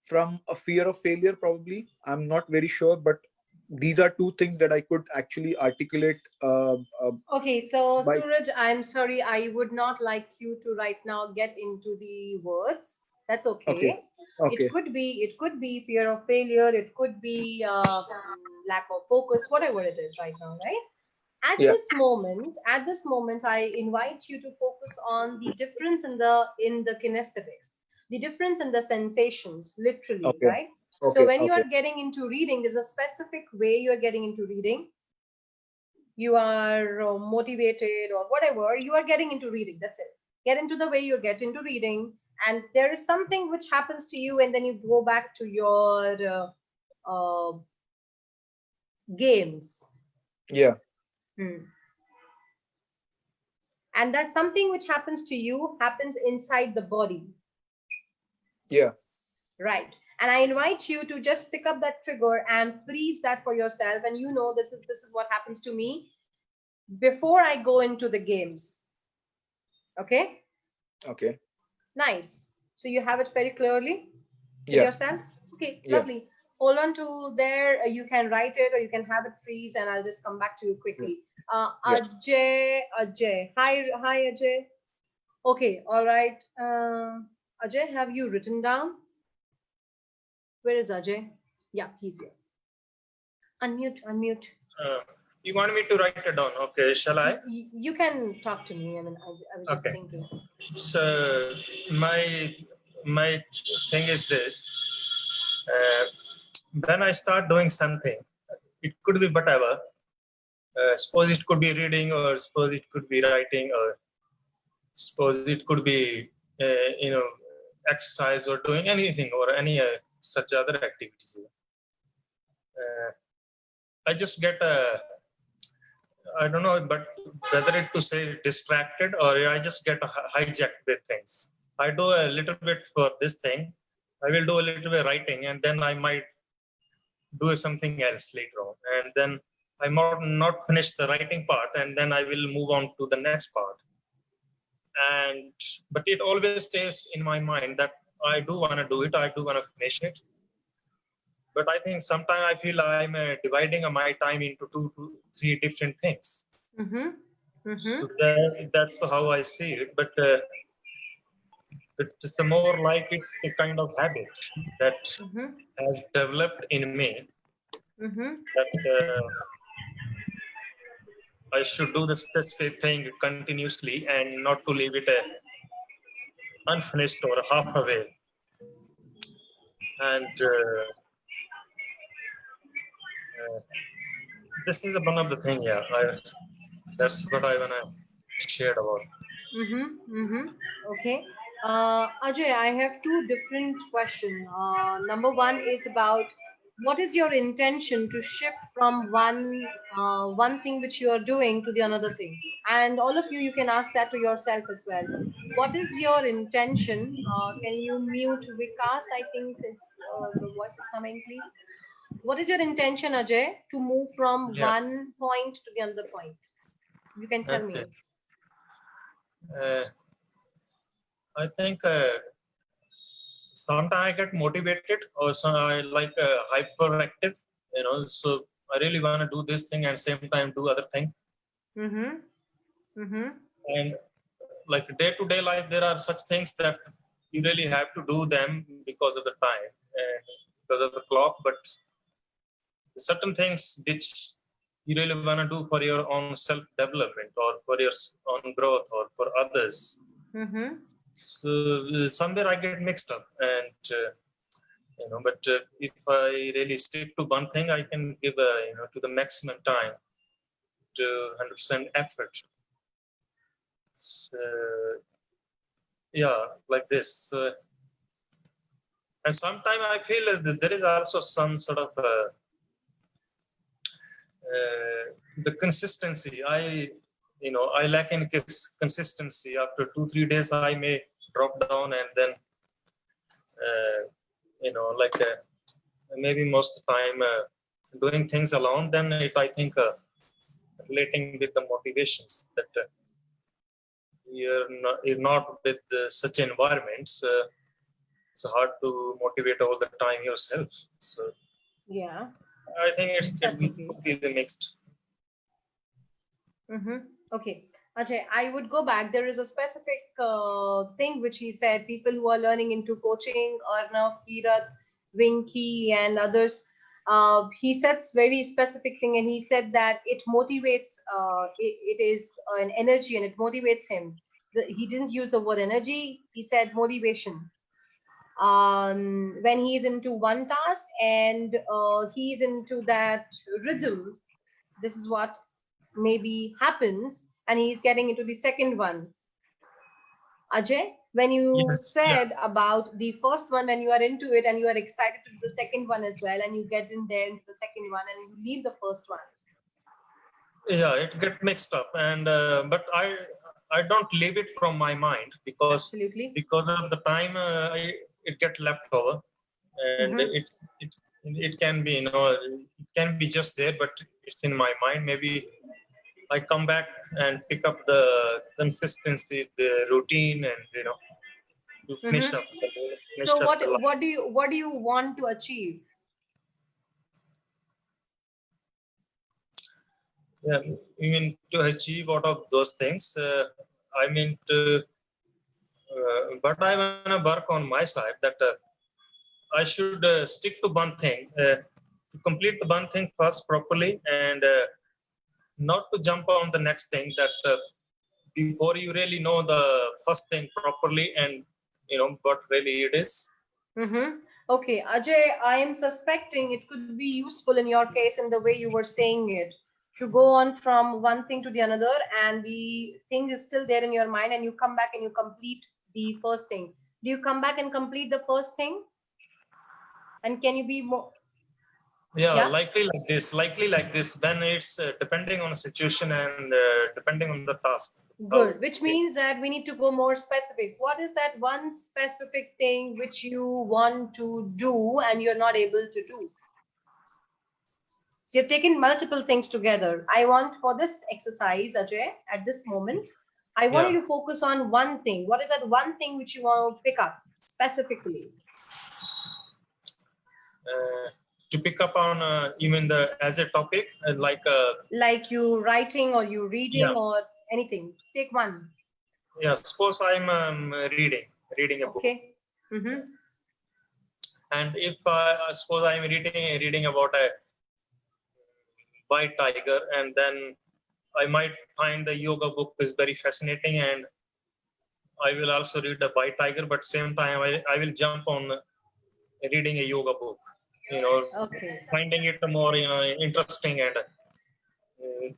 from a fear of failure, probably. I'm not very sure, but these are two things that I could actually articulate. Okay, so By Suraj, I'm sorry, I would not like you to right now get into the words. That's Okay. okay. Okay. It could be fear of failure. It could be lack of focus, whatever it is right now, right? Yeah. At this moment, I invite you to focus on the difference in the kinesthetics, the difference in the sensations, literally, Okay. right? So Okay. when you Okay. are getting into reading, there's a specific way you are getting into reading. You are motivated or whatever, you are getting into reading. That's it. Get into the way you get into reading, and there is something which happens to you, and then you go back to your games. Yeah. And that something which happens to you happens inside the body. Yeah. Right. And I invite you to just pick up that trigger and freeze that for yourself. And you know, this is what happens to me before I go into the games. Okay. Okay. Nice. So you have it very clearly with Yeah. yourself. Okay, Yeah. lovely. Hold on to there. You can write it or you can have it freeze, and I'll just come back to you quickly. Yeah. Ajay. Hi, Ajay. Okay, all right. Ajay, have you written down? Where is Ajay? Yeah, he's here. Unmute. You want me to write it down? Okay, shall I? You can talk to me. I mean, I was just Okay. thinking. So my thing is this: when I start doing something, it could be whatever. Suppose it could be reading, or suppose it could be writing, or suppose it could be exercise or doing anything or any such other activities. I just get I don't know, but whether it to say distracted or I just get hijacked with things. I do a little bit for this thing. I will do a little bit writing, and then I might do something else later on. And then I might not finish the writing part, and then I will move on to the next part. But it always stays in my mind that I do want to do it. I do want to finish it. But I think sometimes I feel I'm dividing my time into 2 to 3 different things. So that's how I see it. But it's more like it's a kind of habit that has developed in me. That I should do the specific thing continuously and not to leave it unfinished or half away. And this is one of the things, yeah. That's what I want to share about. Okay. Ajay, I have two different questions. Number one is about what is your intention to shift from one thing which you are doing to the another thing? And all of you can ask that to yourself as well. What is your intention? Can you mute Vikas? I think it's the voice is coming, please. What is your intention, Ajay, to move from one point to the other point? You can tell me. I think sometimes I get motivated, or some I like hyperactive, so I really want to do this thing and same time do other thing. And like day-to-day life, there are such things that you really have to do them because of the time and because of the clock, but certain things which you really want to do for your own self-development or for your own growth or for others. So somewhere I get mixed up, and but if I really stick to one thing, I can give to the maximum time to 100% effort. So, yeah, like this. So, and sometimes I feel that there is also some sort of the consistency. I lack in consistency. After 2-3 days, I may drop down, and then maybe most of the time doing things alone. Then if I think relating with the motivations that you're not with such environments, it's hard to motivate all the time yourself. So yeah, I think it that's could okay. be the mixed. Okay, Ajay, I would go back. There is a specific thing which he said. People who are learning into coaching, Arnav, Kirat, Winky, and others. He says very specific thing, and he said that it motivates. It is an energy, and it motivates him. He didn't use the word energy. He said motivation. When he's into one task and he's into that rhythm, this is what maybe happens, and he's getting into the second one. Ajay, when you Yes, yeah, said about the first one, when you are into it and you are excited to do the second one as well, and you get in there into the second one and you leave the first one. yeah, it get mixed up, and but I don't leave it from my mind because Absolutely. of the time it get left over, and it can be it can be just there, but it's in my mind. Maybe I come back and pick up the consistency, the routine, and to finish up. Finish So up the life. what do you want to achieve? Yeah, I mean to achieve out of those things. I mean to, but I want to work on my side that I should stick to one thing, to complete the one thing first properly, and not to jump on the next thing. That before you really know the first thing properly, and what really it is. Okay, Ajay, I am suspecting it could be useful in your case in the way you were saying it, to go on from one thing to the another, and the thing is still there in your mind, and you come back and you complete the first thing. Do you come back and complete the first thing? And can you be more? Yeah, Yeah, likely like this. When it's depending on the situation and depending on the task. good. Which means that we need to go more specific. What is that one specific thing which you want to do and you're not able to do? So you've taken multiple things together. I want for this exercise, Ajay, at this moment, I want you to focus on one thing. What is that one thing which you want to pick up specifically? To pick up on, you mean as a topic, like you writing or you reading or anything. Take one. Yeah, suppose I'm reading a book. Okay. And if I suppose I'm reading about a white tiger, and then I might find the yoga book is very fascinating, and I will also read the white tiger, but same time I will jump on reading a yoga book, finding it more interesting, and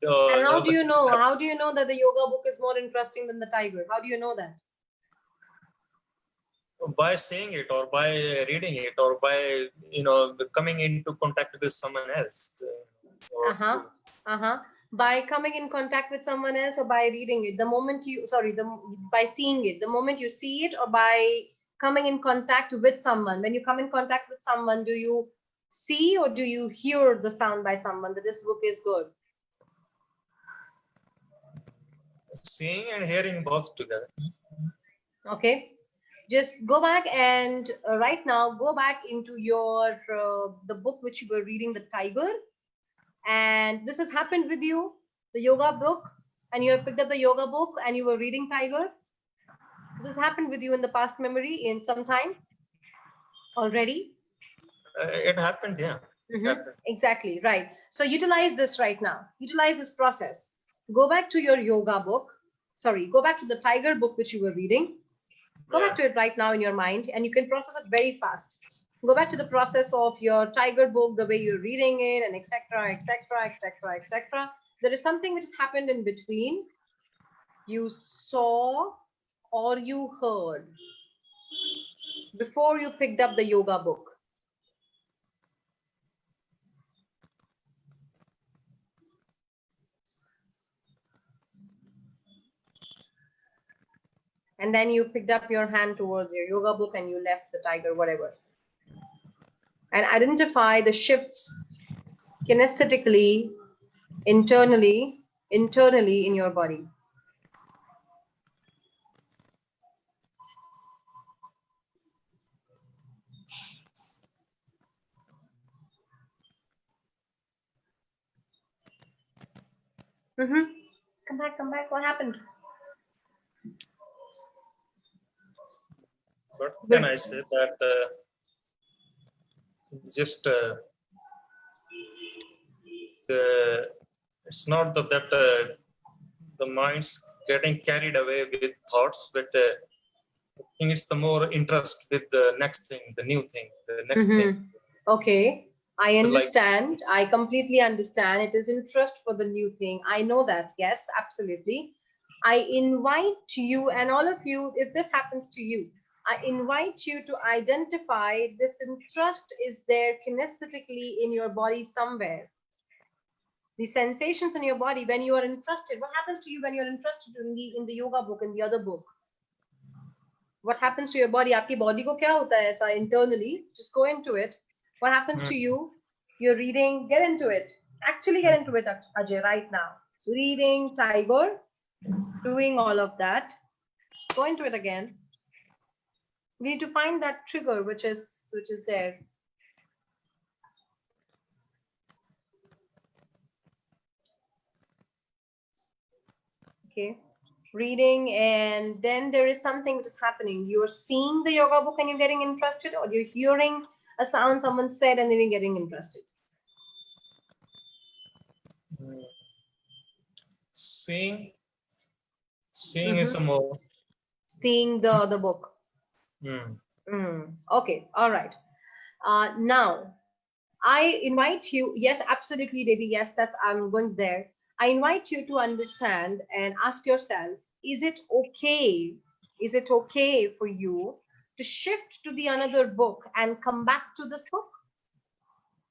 how do you know? How do you know that the yoga book is more interesting than the tiger? How do you know that? By seeing it, or by reading it, or by coming into contact with someone else. By coming in contact with someone else, or by reading it. The moment you, by seeing it. The moment you see it, or by coming in contact with someone. When you come in contact with someone, do you see or do you hear the sound by someone that this book is good? Seeing and hearing both together. Okay. Just go back and right now go back into your the book which you were reading, the tiger, and this has happened with you, the yoga book. and you have picked up the yoga book and you were reading Tiger? This has happened with you in the past memory in some time already? It happened, yeah. Happened. Exactly, right. So utilize this right now. Utilize this process. Go back to your yoga book. Sorry, go back to the Tiger book which you were reading. Go back to it right now in your mind, and you can process it very fast. Go back to the process of your Tiger book, the way you're reading it, and etc., etc., etc., etc. There is something which has happened in between. You saw or you heard before you picked up the yoga book. And then you picked up your hand towards your yoga book and you left the Tiger, whatever. And identify the shifts kinesthetically, internally in your body. Come back. What happened? What can I say? That just it's not that the mind's getting carried away with thoughts, but I think it's the more interest with the next thing, the new thing, the next thing. Okay, I understand. I completely understand. It is interest for the new thing. I know that. Yes, absolutely. I invite you and all of you, if this happens to you, I invite you to identify this interest is there kinesthetically in your body somewhere. The sensations in your body when you are interested. What happens to you when you're interested in the yoga book, in the other book? What happens to your body? Aapki body ko kya hota hai aisa internally? Just go into it. What happens to you? You're reading, get into it. Actually get into it, Ajay, right now. Reading Tiger, doing all of that. Go into it again. We need to find that trigger which is there. Okay. Reading, and then there is something which is happening. You're seeing the yoga book and you're getting interested, or you're hearing a sound someone said and then you're getting interested. Seeing is a more. Seeing the book. Okay, all right. Now, I invite you, yes, absolutely, Daisy, yes, I'm going there. I invite you to understand and ask yourself, is it okay for you to shift to the another book and come back to this book?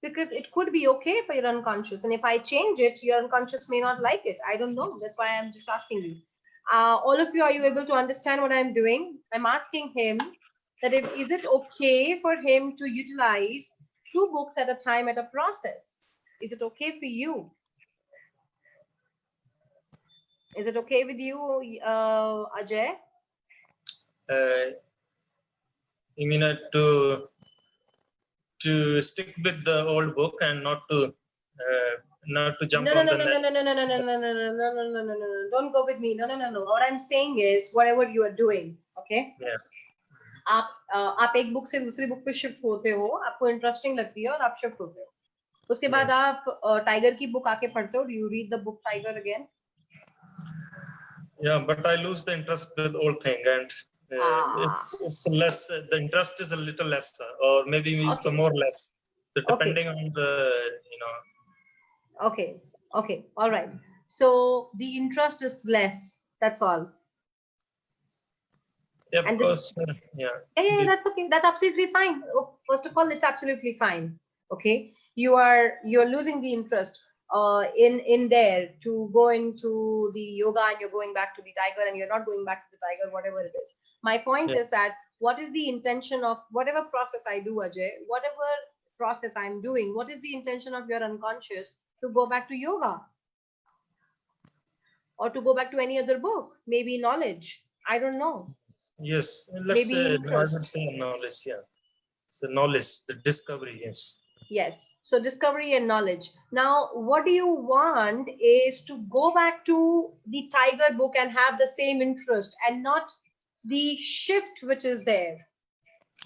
Because it could be okay for your unconscious, and if I change it, your unconscious may not like it. I don't know. That's why I'm just asking you. All of you, are you able to understand what I'm doing? I'm asking him that is it okay for him to utilize 2 books at a time at a process? Is it okay for you? Is it okay with you, Ajay? You mean to stick with the old book and not to jump on the No. Don't go with me. No. What I'm saying is, whatever you are doing, okay? Yeah. आप एक book से दूसरी book पे shift होते हो, आपको interesting लगती है और आप शिफ्ट होते हो. उसके बाद आप टाइगर की बुक आके पढ़ते हो. Do you read the book Tiger again? Yeah, but I lose the interest with the old thing, and it's less. The interest is a little less, or maybe it's more less. So depending on the, Okay, all right. So the interest is less. That's all. Yeah, and because yeah, that's okay. That's absolutely fine. First of all, it's absolutely fine. Okay, you're losing the interest in there to go into the yoga, and you're going back to the tiger, and you're not going back to the tiger, whatever it is. My point is that what is the intention of whatever process I do, Ajay, whatever process I'm doing, what is the intention of your unconscious to go back to yoga or to go back to any other book? Maybe knowledge. I don't know. Yes, let's say knowledge. Yeah, so knowledge, the discovery. Yes. Yes. So discovery and knowledge. Now, what do you want is to go back to the tiger book and have the same interest and not the shift which is there.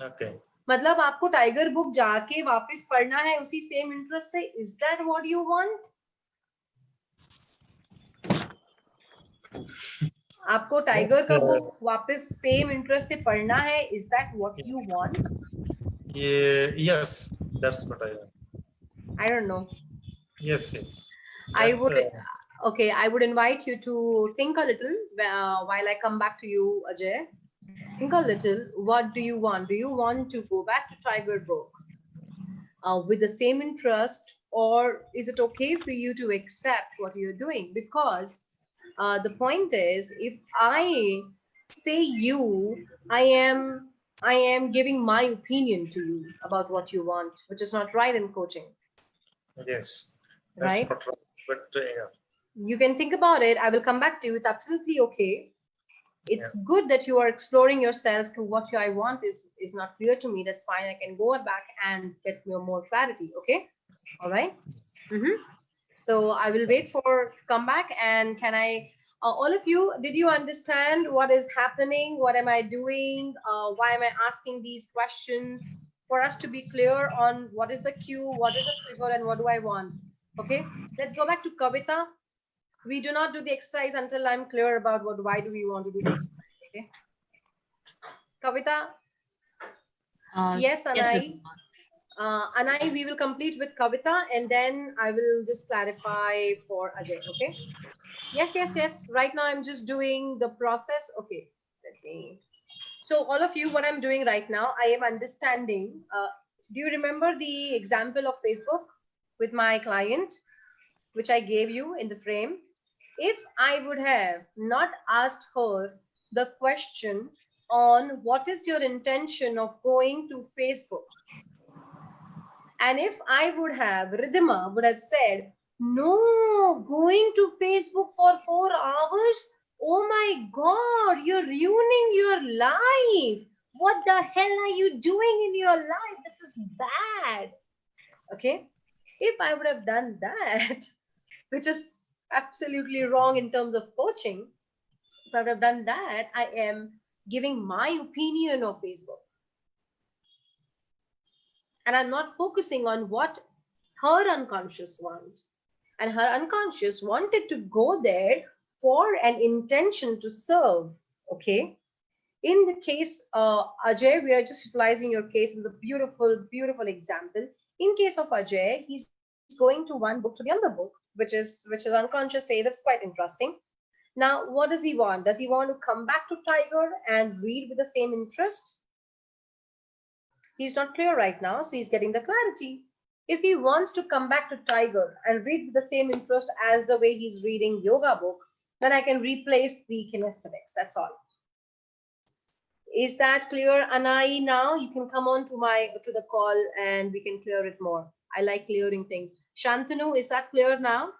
Okay. मतलब आपको tiger book जाके वापस पढ़ना है उसी same interest से. Is that what you want? आपको tiger का बुक वापस सेम इंटरेस्ट से पढ़ना है. Is that what you want? Yeah, yes, that's what I want. I don't know. Yes, yes. I That's, would. Okay, I would invite you to think a little while I come back to you, Ajay. Think a little. What do you want? Do you want to go back to Tiger Book with the same interest, or is it okay for you to accept what you're doing? Because the point is, if I say you, I am giving my opinion to you about what you want, which is not right in coaching. yes, that's Right? not right. But yeah. You can think about it. I will come back to you. It's absolutely okay. It's good that you are exploring yourself to what I want is not clear to me. That's fine. I can go back and get more clarity. Okay. All right. So I will wait for comeback. And can I, all of you, did you understand what is happening? What am I doing? Why am I asking these questions? For us to be clear on what is the cue, what is the trigger, and what do I want? Okay. Let's go back to Kavita. We do not do the exercise until I'm clear about why do we want to do the exercise. Okay. Kavita. Yes, Anai. Anai, we will complete with Kavita and then I will just clarify for Ajay. Okay. Yes, yes, yes. Right now I'm just doing the process. Okay. Let me. So all of you, what I'm doing right now, I am understanding. Do you remember the example of Facebook with my client, which I gave you in the frame? If I would have not asked her the question on what is your intention of going to Facebook, and if I would have, Ridhima would have said, no, going to Facebook for 4 hours? Oh my God, you're ruining your life. What the hell are you doing in your life? This is bad. Okay. If I would have done that, which is absolutely wrong in terms of coaching, if I would have done that, I am giving my opinion of Facebook. And I'm not focusing on what her unconscious wants. And her unconscious wanted to go there for an intention to serve. Okay. In the case, Ajay, we are just utilizing your case as a beautiful, beautiful example. In case of Ajay, he's going to one book to the other book, which is unconscious says it's quite interesting. Now, what does he want? Does he want to come back to Tiger and read with the same interest? He's not clear right now, so he's getting the clarity. If he wants to come back to Tiger and read with the same interest as the way he's reading yoga book, then I can replace the kinesthetics. That's all. Is that clear, Anai? Now you can come on to the call and we can clear it more. I like clearing things. Shantanu, is that clear now?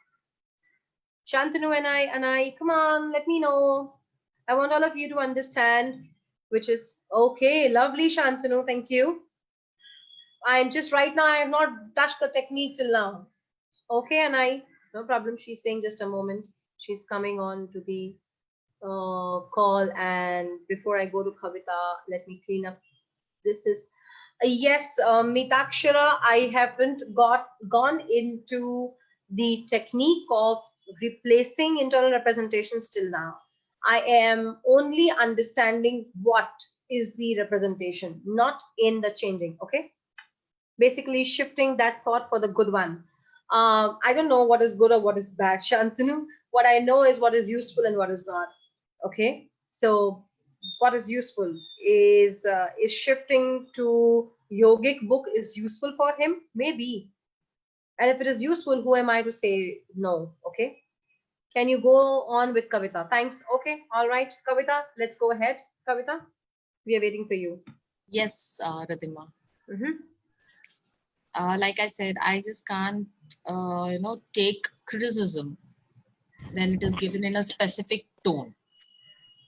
Shantanu and Anai, come on, let me know. I want all of you to understand, which is okay. Lovely, Shantanu. Thank you. I'm just right now, I have not touched the technique till now. Okay, Anai, no problem. She's saying just a moment. She's coming on to the call, and before I go to Kavita, let me clean up. This is yes, Mitakshara, I haven't gone into the technique of replacing internal representations till now. I am only understanding what is the representation, not in the changing. Okay, basically shifting that thought for the good one. I don't know what is good or what is bad, Shantanu. What I know is what is useful and what is not. Okay, so what is useful is shifting to yogic book is useful for him, maybe. And if it is useful, who am I to say no? Okay, can you go on with Kavita? Thanks. Okay, all right, Kavita, let's go ahead. Kavita, we are waiting for you. Yes, Ridhima. Like I said, I just can't take criticism when it is given in a specific tone.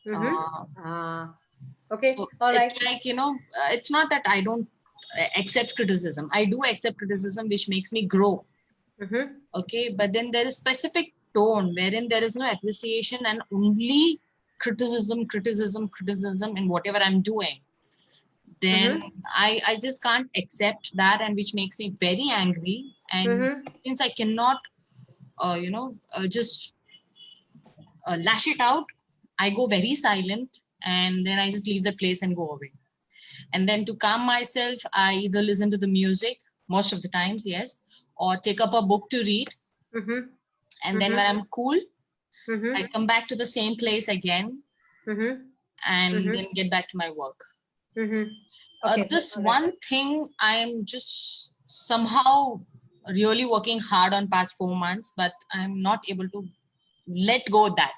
Okay, so all right. it's like, it's not that I don't accept criticism. I do accept criticism, which makes me grow. Okay, but then there is specific tone wherein there is no appreciation and only criticism in whatever I'm doing. Then I just can't accept that, and which makes me very angry. And since I cannot, just lash it out, I go very silent, and then I just leave the place and go away. And then to calm myself, I either listen to the music, most of the times, yes, or take up a book to read. And then when I'm cool, I come back to the same place again and then get back to my work. Okay. This one thing I am just somehow really working hard on past 4 months, but I'm not able to let go of that.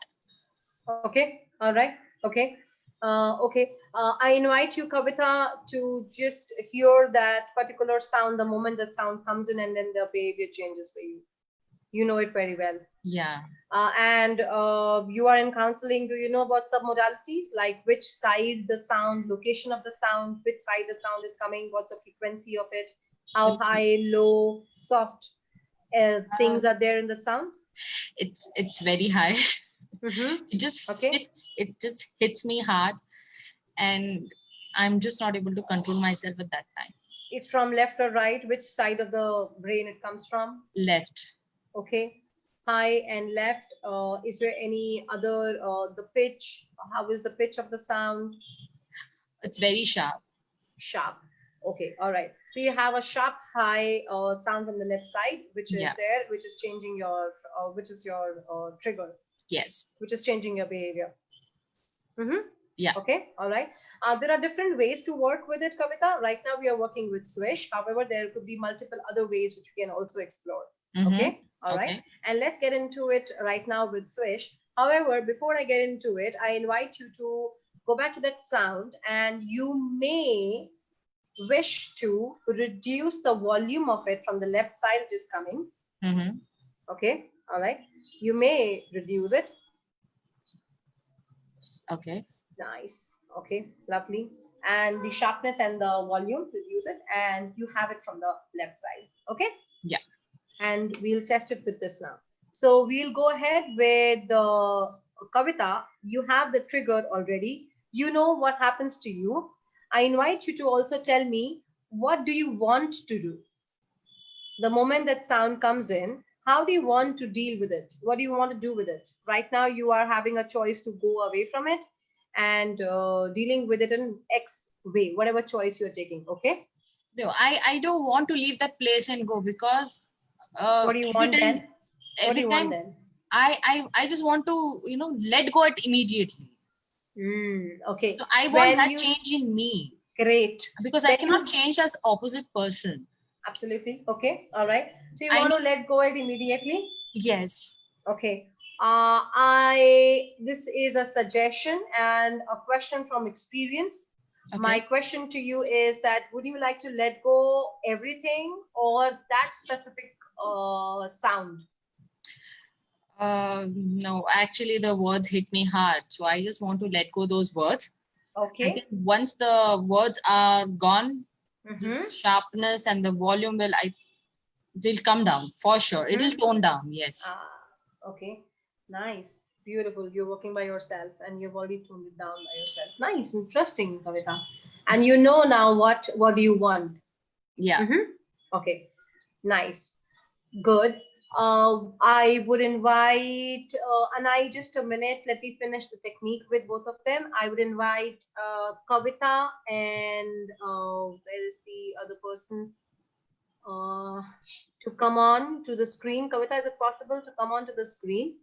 Okay. All right. Okay. Okay. I invite you, Kavita, to just hear that particular sound the moment that sound comes in, and then the behavior changes for you. You know it very well. Yeah. And you are in counseling. Do you know about submodalities? Like which side the sound, location of the sound, which side the sound is coming, what's the frequency of it, how high, low, soft things are there in the sound? It's very high. It just hits me hard, and I'm just not able to control myself at that time. It's from left or right? Which side of the brain it comes from? Left. Okay. High and left. Is there any other, the pitch? How is the pitch of the sound? It's very sharp. Sharp. Okay. All right. So you have a sharp high sound from the left side, which is there, which is changing your, which is your trigger. Yes. Which is changing your behavior. Yeah. Okay. All right. There are different ways to work with it, Kavita. Right now we are working with Swish. However, there could be multiple other ways which we can also explore. Okay. All right. And let's get into it right now with Swish. However, before I get into it, I invite you to go back to that sound, and you may wish to reduce the volume of it from the left side it is coming. Okay. All right. You may reduce it. Okay. Nice. Okay. Lovely. And the sharpness and the volume, reduce it, and you have it from the left side. Okay. Yeah. And we'll test it with this now. So we'll go ahead with the Kavita. You have the trigger already. You know what happens to you. I invite you to also tell me, what do you want to do? The moment that sound comes in, how do you want to deal with it? What do you want to do with it? Right now, you are having a choice to go away from it and dealing with it in X way, whatever choice you're taking. Okay. No, I don't want to leave that place and go, because what do you want then? What do you want then? I just want to, let go it immediately. Okay. So I want that change in me. Great. Because I cannot change as opposite person. Absolutely. Okay. All right. So you want to let go it immediately? Yes. Okay. This is a suggestion and a question from experience. Okay. My question to you is that, would you like to let go everything or that specific sound? No, actually the words hit me hard. So I just want to let go those words. Okay. I think once the words are gone, this sharpness and the volume will come down for sure. It will tone down. Yes. Okay. Nice. Beautiful. You're working by yourself and you've already toned it down by yourself. Nice. Interesting, Kavita. And you know now what do you want? Yeah. Okay. Nice. Good. I would invite, Anai, just a minute. Let me finish the technique with both of them. I would invite Kavita and where is the other person? To come on to the screen. Kavita, is it possible to come on to the screen?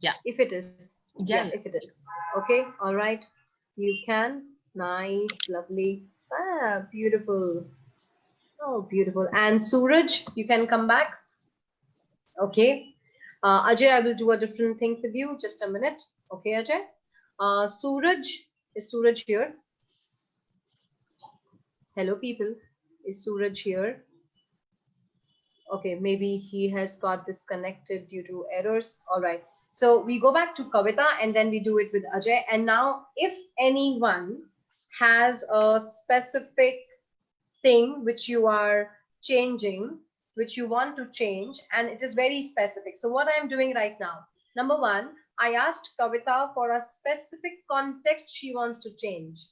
Yeah. If it is. Yeah. If it is. Okay. All right. You can. Nice. Lovely. Beautiful. Oh, beautiful. And Suraj, you can come back. Okay. Ajay, I will do a different thing with you. Just a minute. Okay, Ajay. Suraj, is Suraj here? Hello, people. Is Suraj here? Okay, maybe he has got disconnected due to errors. All right. So we go back to Kavita and then we do it with Ajay. And now if anyone has a specific thing which you are changing, which you want to change, and it is very specific. So what I'm doing right now, number one, I asked Kavita for a specific context she wants to change.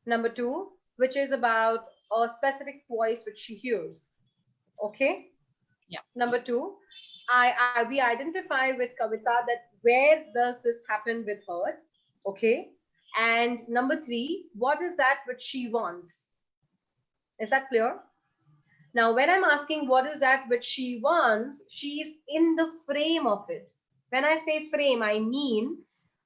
Number two, which is about a specific voice which she hears. Okay. Yeah. Number two, we identify with Kavita that where does this happen with her? Okay. And number three, what is that which she wants? Is that clear? Now, when I'm asking what is that which she wants, she is in the frame of it. When I say frame, I mean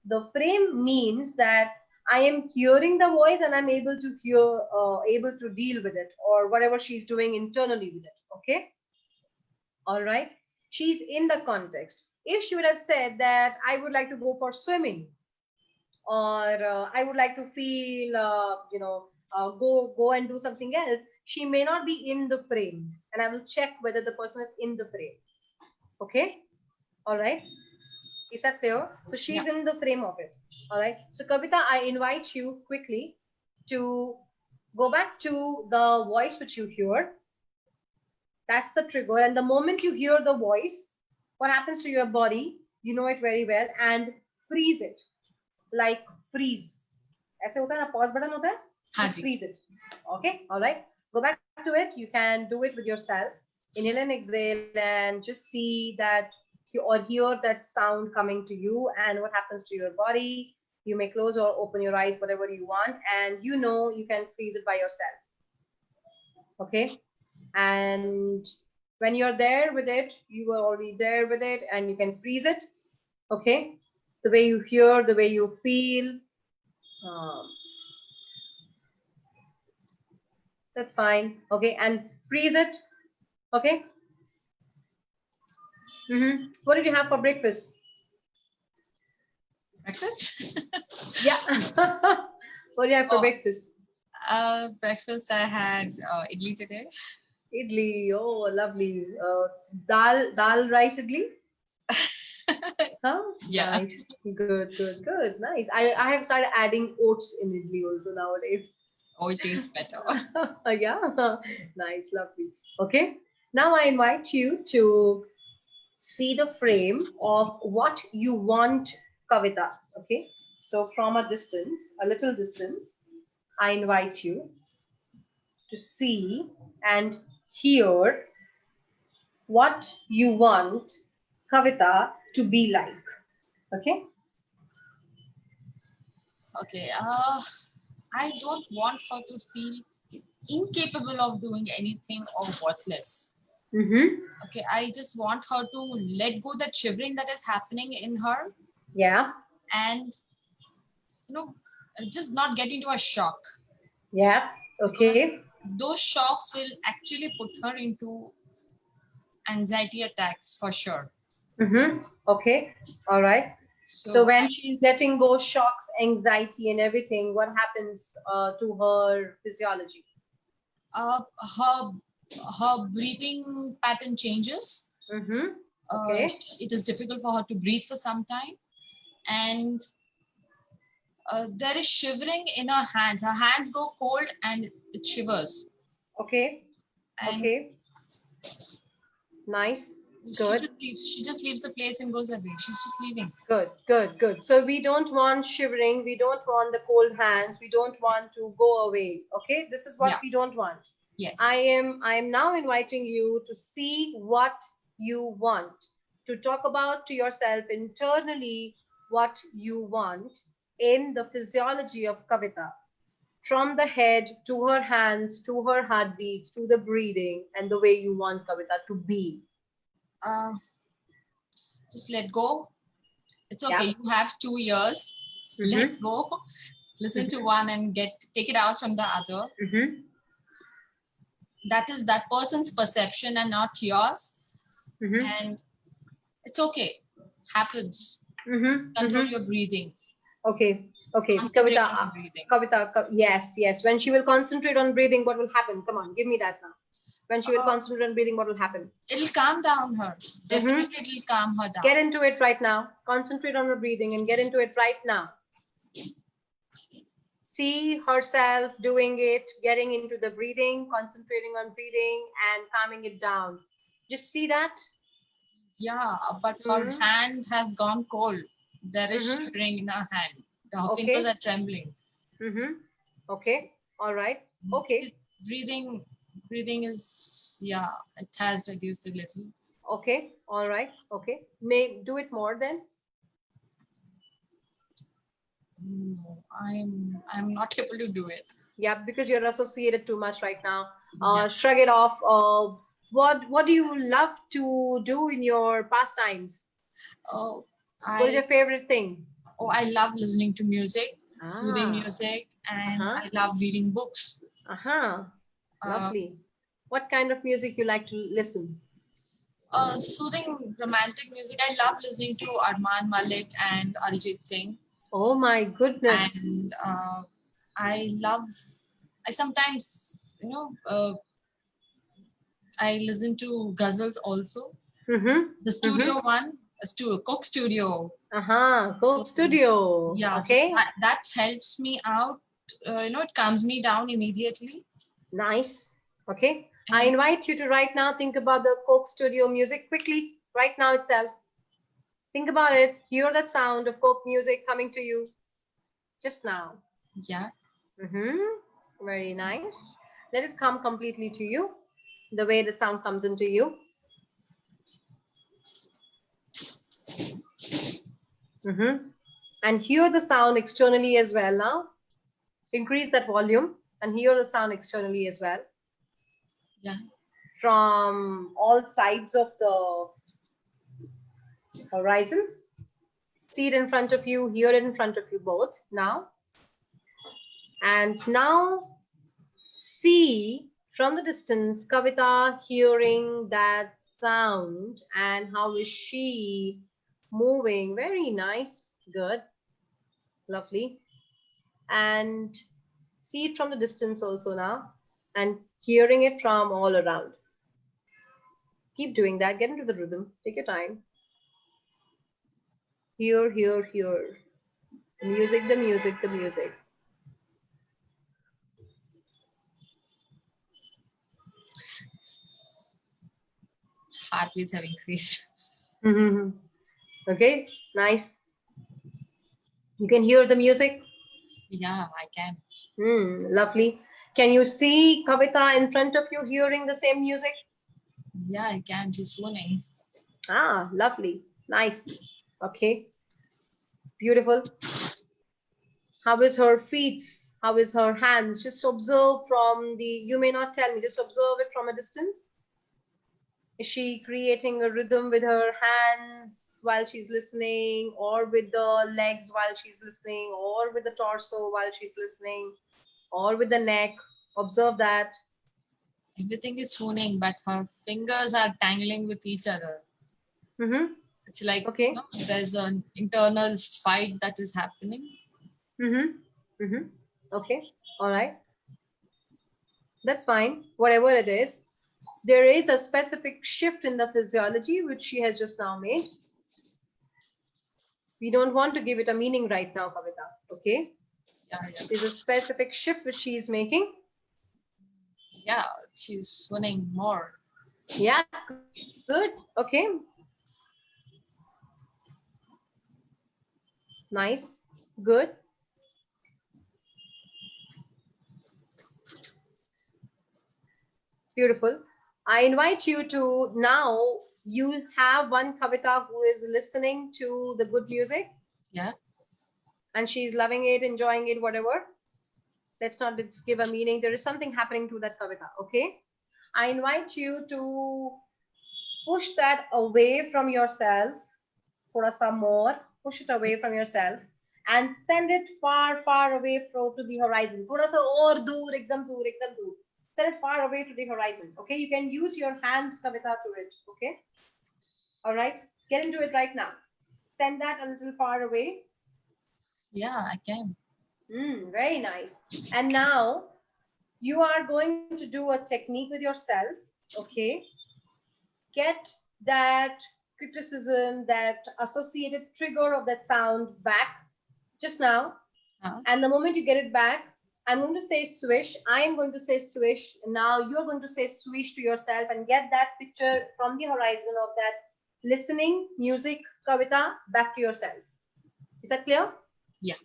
the frame means that I am hearing the voice and I'm able to hear, able to deal with it or whatever she's doing internally with it. Okay. All right. She's in the context. If she would have said that I would like to go for swimming, or I would like to feel, go and do something else, she may not be in the frame, and I will check whether the person is in the frame. Okay. All right. Is that clear? So she's in the frame of it. All right. So Kavita, I invite you quickly to go back to the voice which you hear. That's the trigger. And the moment you hear the voice, what happens to your body? You know it very well, and freeze it. Like freeze. ऐसे होता है ना, pause button होता है? Just freeze it. Okay. All right. Go back to it. You can do it with yourself. Inhale and exhale, and just see that or hear that sound coming to you and what happens to your body. You may close or open your eyes, whatever you want, and you know you can freeze it by yourself. Okay. And when you're there with it, you are already there with it, and you can freeze it. Okay. The way you hear, the way you feel. That's fine. Okay. And freeze it. Okay. What did you have for breakfast? Breakfast? Yeah. What do you have for breakfast? Breakfast, I had idli today. Idli. Oh, lovely. Dal rice idli? Huh? Yeah. Nice. Good. Nice. I have started adding oats in idli also nowadays. Oh, it tastes better. Yeah. Nice. Lovely. Okay. Now I invite you to see the frame of what you want, Kavita. Okay. So from a distance, a little distance, I invite you to see and hear what you want Kavita to be like. Okay. Okay. I don't want her to feel incapable of doing anything or worthless. Okay. I just want her to let go that shivering that is happening in her. Yeah. And just not get into a shock. Yeah. Okay. Because those shocks will actually put her into anxiety attacks for sure. Okay. All right. So when she's letting go shocks, anxiety and everything, what happens to her physiology? Her breathing pattern changes. Okay. It is difficult for her to breathe for some time. And there is shivering in her hands. Her hands go cold and it shivers. Okay. And okay. Nice. Good. She just leaves the place and goes away. She's just leaving. Good. So we don't want shivering. We don't want the cold hands. We don't want to go away. Okay. This is what we don't want. Yes. I am now inviting you to see what you want, to talk about to yourself internally what you want in the physiology of Kavita, from the head to her hands, to her heartbeats, to the breathing, and the way you want Kavita to be. Just let go. It's okay. You have 2 years. Let go. Listen to one and take it out from the other. That is that person's perception and not yours. And it's okay. Happens. Control your breathing. Okay. Kavita, yes. When she will concentrate on breathing, what will happen? Come on, give me that now. When she will concentrate on breathing, what will happen? It'll calm down her. Definitely it'll calm her down. Get into it right now. Concentrate on her breathing and get into it right now. see herself doing it, getting into the breathing, concentrating on breathing and calming it down. Just see that? Yeah, but her hand has gone cold. There is Mhm. shivering in her hand. Her Okay. fingers are trembling. Okay. All right. Okay. Breathing is, yeah, it has reduced a little. Okay. All right. Okay. May do it more then. No, I'm not able to do it. Yeah, because you're associated too much right now. Yeah. Shrug it off. What do you love to do in your pastimes? Oh, What is your favorite thing? I love listening to music, soothing Ah. music, and Uh-huh. I love reading books. Uh-huh. Lovely. What kind of music you like to listen? Soothing romantic music. I love listening to Arman Malik and Arijit Singh. Oh my goodness. And I sometimes, I listen to ghazals also. The studio one, Coke Studio. Coke Studio. Yeah, Okay. so that helps me out. It calms me down immediately. Nice. Okay. I invite you to right now think about the Coke Studio music quickly, right now itself. Think about it. Hear that sound of Coke music coming to you just now. Yeah. Very nice. Let it come completely to you, the way the sound comes into you. And hear the sound externally as well now. Increase that volume and hear the sound externally as well. Yeah. From all sides of the horizon. See it in front of you, hear it in front of you both now. And now see from the distance Kavita hearing that sound and how is she moving. Very nice. Good. Lovely. And see it from the distance also now and hearing it from all around. Keep doing that. Get into the rhythm. Take your time. Hear, hear, hear. The music, the music, the music. Heartbeats have increased. Okay, nice. You can hear the music? Yeah, I can. Lovely. Can you see Kavita in front of you hearing the same music? Yeah, I can. She's swooning. Ah, lovely. Nice. Okay. Beautiful. How is her feet? How is her hands? Just observe from the, you may not tell me, just observe it from a distance. Is she creating a rhythm with her hands while she's listening, or with the legs while she's listening, or with the torso while she's listening, or with the neck? Observe that. Everything is swooning, but her fingers are tangling with each other. It's like, okay. There's an internal fight that is happening. Okay. All right. That's fine. Whatever it is, there is a specific shift in the physiology which she has just now made. We don't want to give it a meaning right now, Kavita. Okay. Yeah. There's a specific shift which she is making. Yeah, she's swooning more. Yeah, good. Okay. Nice. Good. Beautiful. I invite you to now, you have one Kavita who is listening to the good music. Yeah. And she's loving it, enjoying it, whatever. Let's not give a meaning. There is something happening to that Kavita. Okay. I invite you to push that away from yourself. Thoda sa more. Push it away from yourself and send it far, far away to the horizon. Thoda sa aur dur, ekdam dur, ekdam dur. Send it far away to the horizon. Okay, you can use your hands, Kavita, to it. Okay. All right. Get into it right now. Send that a little far away. Yeah, I can. Very nice. And now you are going to do a technique with yourself. Okay. Get that criticism, that associated trigger of that sound back just now. And the moment you get it back, I'm going to say swish. I'm going to say swish. Now you're going to say swish to yourself and get that picture from the horizon of that listening music, Kavita, back to yourself. Is that clear? Yeah.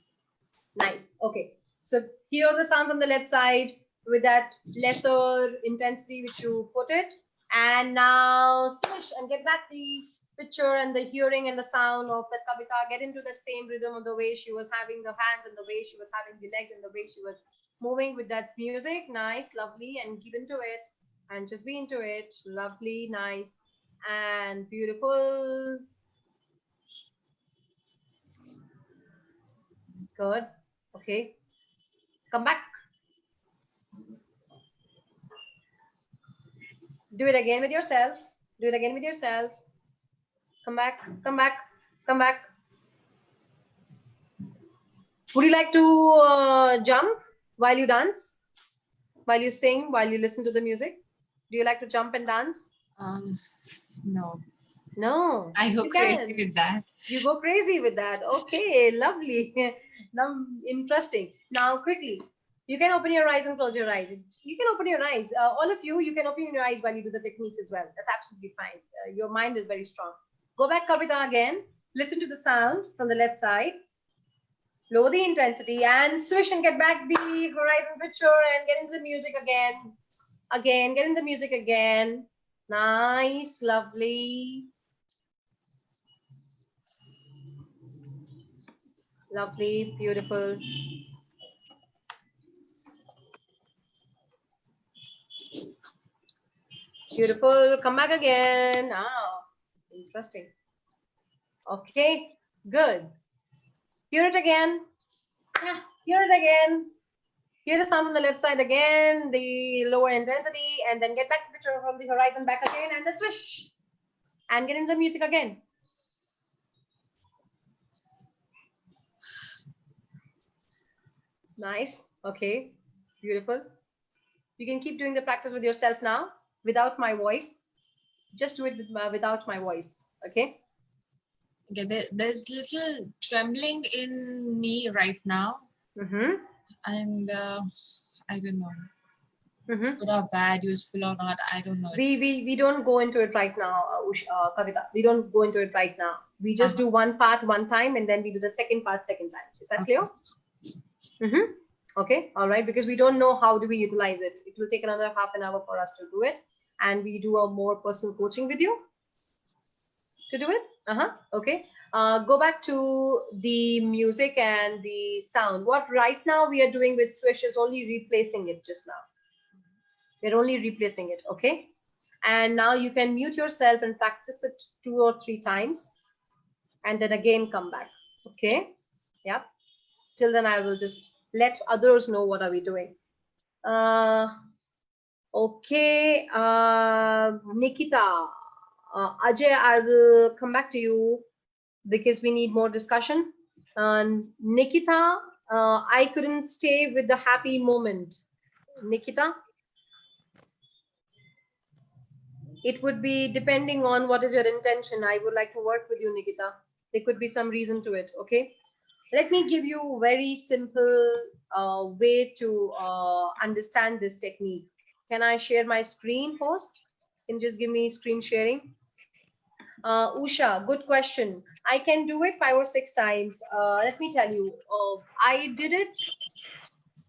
Nice. Okay. So hear the sound from the left side with that lesser intensity which you put it. And now swish and get back the picture and the hearing and the sound of that Kavita. Get into that same rhythm of the way she was having the hands and the way she was having the legs and the way she was moving with that music. Nice, lovely, and keep into it and just be into it. Lovely, nice, and beautiful. Good. Okay. Come back. Do it again with yourself. Do it again with yourself. Come back, come back, come back. Would you like to jump while you dance? While you sing, while you listen to the music? Do you like to jump and dance? No. No. I go you crazy can. with that. You go crazy with that. Okay, lovely. Now, interesting. Now, quickly, you can open your eyes and close your eyes. You can open your eyes. All of you, you can open your eyes while you do the techniques as well. That's absolutely fine. Your mind is very strong. Go back, Kavita, again. Listen to the sound from the left side. Lower the intensity and swish and get back the horizon picture and get into the music again. Again, get in the music again. Nice, lovely. Lovely, beautiful. Beautiful. Come back again. Ah, interesting. Okay, good. Hear it again. Yeah, hear it again. Hear the sound on the left side again, the lower intensity, and then get back the picture from the horizon back again, and then swish. And get into the music again. Nice. Okay. Beautiful. You can keep doing the practice with yourself now, without my voice. Just do it without my voice. Okay. Okay, there's little trembling in me right now. And I don't know. Good or bad, useful or not, I don't know. We don't go into it right now, Kavita. We don't go into it right now. We just do one part one time, and then we do the second part second time. Is that clear? Okay, all right, because we don't know how do we utilize it. It will take another half an hour for us to do it, and we do a more personal coaching with you to do it. Okay. Go back to the music and the sound. What right now we are doing with Swish is only replacing it just now. We're only replacing it, okay? And now you can mute yourself and practice it 2 or 3 times, and then again come back, okay? Yeah. Till then, I will just let others know what are we doing. Okay, Nikita, Ajay, I will come back to you because we need more discussion. Nikita, I couldn't stay with the happy moment. Nikita? It would be depending on what is your intention. I would like to work with you, Nikita. There could be some reason to it, okay? Let me give you a very simple way to understand this technique. Can I share my screen first? Can you just give me screen sharing? Usha, good question. I can do it 5 or 6 times. Let me tell you, I did it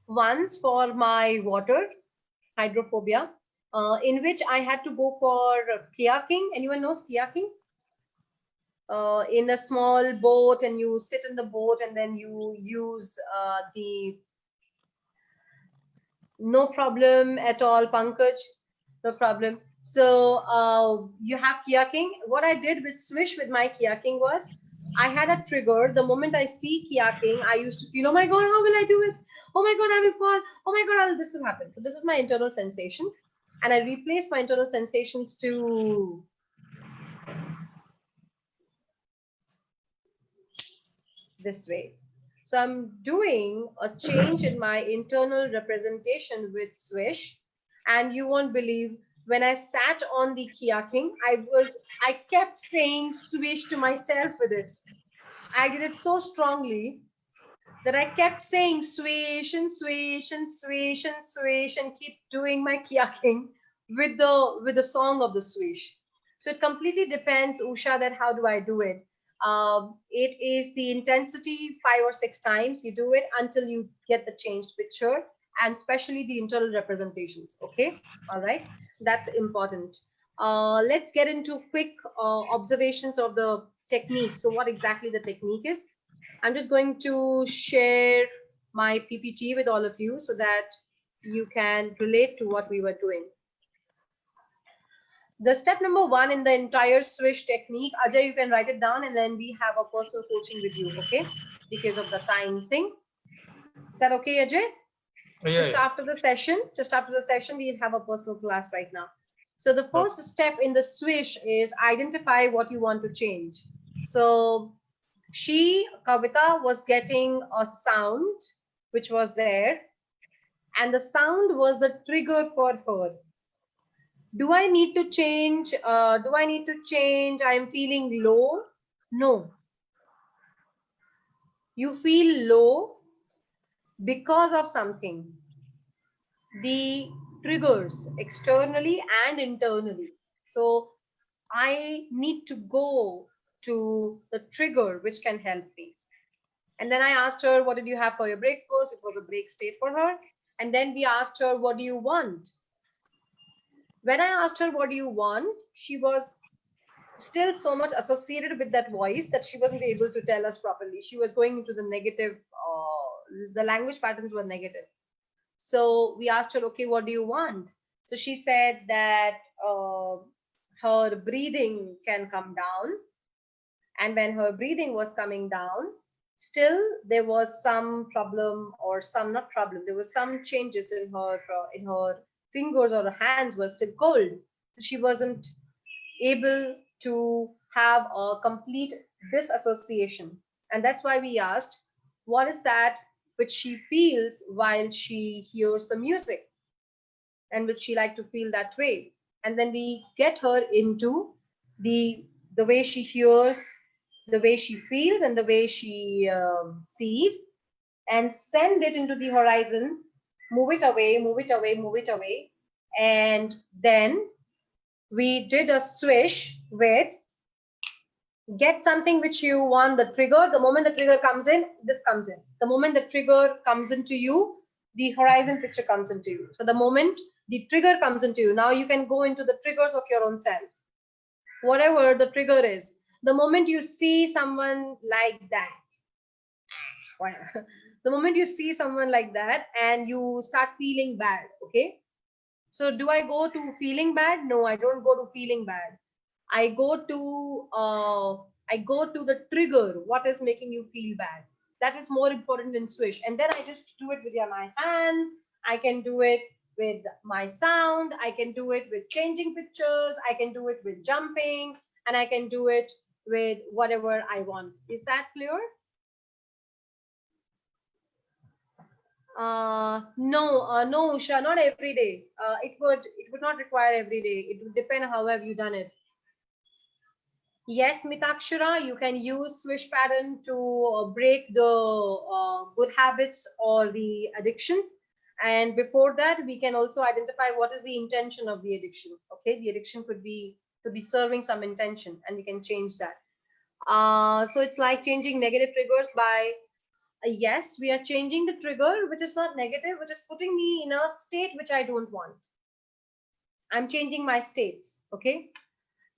once for my water, hydrophobia, in which I had to go for kayaking. Anyone knows kayaking? In a small boat, and you sit in the boat, and then you use the... No problem at all, Pankaj. No problem. So you have kayaking. What I did with Swish with my kayaking was, I had a trigger. The moment I see kayaking, I used to feel, oh my God, how will I do it? Oh my God, I will fall. Oh my God, this will happen. So this is my internal sensations. And I replace my internal sensations to this way. So I'm doing a change in my internal representation with Swish, and you won't believe, when I sat on the kayaking, I kept saying Swish to myself with it. I did it so strongly that I kept saying swish and swish and swish and swish and keep doing my kiaking with the song of the swish. So it completely depends, Usha, that how do I do it. It is the intensity 5 or 6 times. You do it until you get the changed picture, and especially the internal representations. Okay, all right, that's important. Let's get into quick observations of the technique. So what exactly the technique is? I'm just going to share my PPT with all of you so that you can relate to what we were doing. The step number 1 in the entire swish technique, Ajay, you can write it down, and then we have a personal coaching with you, okay? Because of the time thing. Is that okay, Ajay? Yeah, Just yeah. after the session, we'll have a personal class right now. So the first step in the swish is identify what you want to change. So Kavita, was getting a sound which was there, and the sound was the trigger for her. Do I need to change? I'm feeling low. No. You feel low because of something. The triggers externally and internally. So I need to go to the trigger which can help me. And then I asked her, what did you have for your breakfast? It was a break state for her. And then we asked her, what do you want? When I asked her, what do you want? She was still so much associated with that voice that she wasn't able to tell us properly. She was going into the negative, the language patterns were negative. So we asked her, okay, what do you want? So she said that her breathing can come down. And when her breathing was coming down, still there was some problem, or some, not problem, there was some changes in her fingers, or her hands were still cold. She wasn't able to have a complete disassociation. And that's why we asked, what is that which she feels while she hears the music, and which she like to feel that way? And then we get her into the way she hears, the way she feels, and the way she sees, and send it into the horizon, move it away, move it away, move it away. And then we did a swish with get something which you want the trigger. The moment the trigger comes in, this comes in. The moment the trigger comes into you, the horizon picture comes into you. So the moment the trigger comes into you, now you can go into the triggers of your own self. Whatever the trigger is, the moment you see someone like that, the moment you see someone like that and you start feeling bad, okay? So do I go to feeling bad? No, I don't go to feeling bad. I go to the trigger. What is making you feel bad? That is more important than swish. And then I just do it with my hands. I can do it with my sound. I can do it with changing pictures. I can do it with jumping, and I can do it with whatever I want. Is that clear? No, Usha, not every day. It would not require every day. It would depend how have you done it. Yes, Mitakshara, you can use swish pattern to break the good habits or the addictions. And before that, we can also identify what is the intention of the addiction. Okay, the addiction could be serving some intention, and we can change that. So it's like changing negative triggers by yes, we are changing the trigger, which is not negative, which is putting me in a state which I don't want. I'm changing my states. Okay.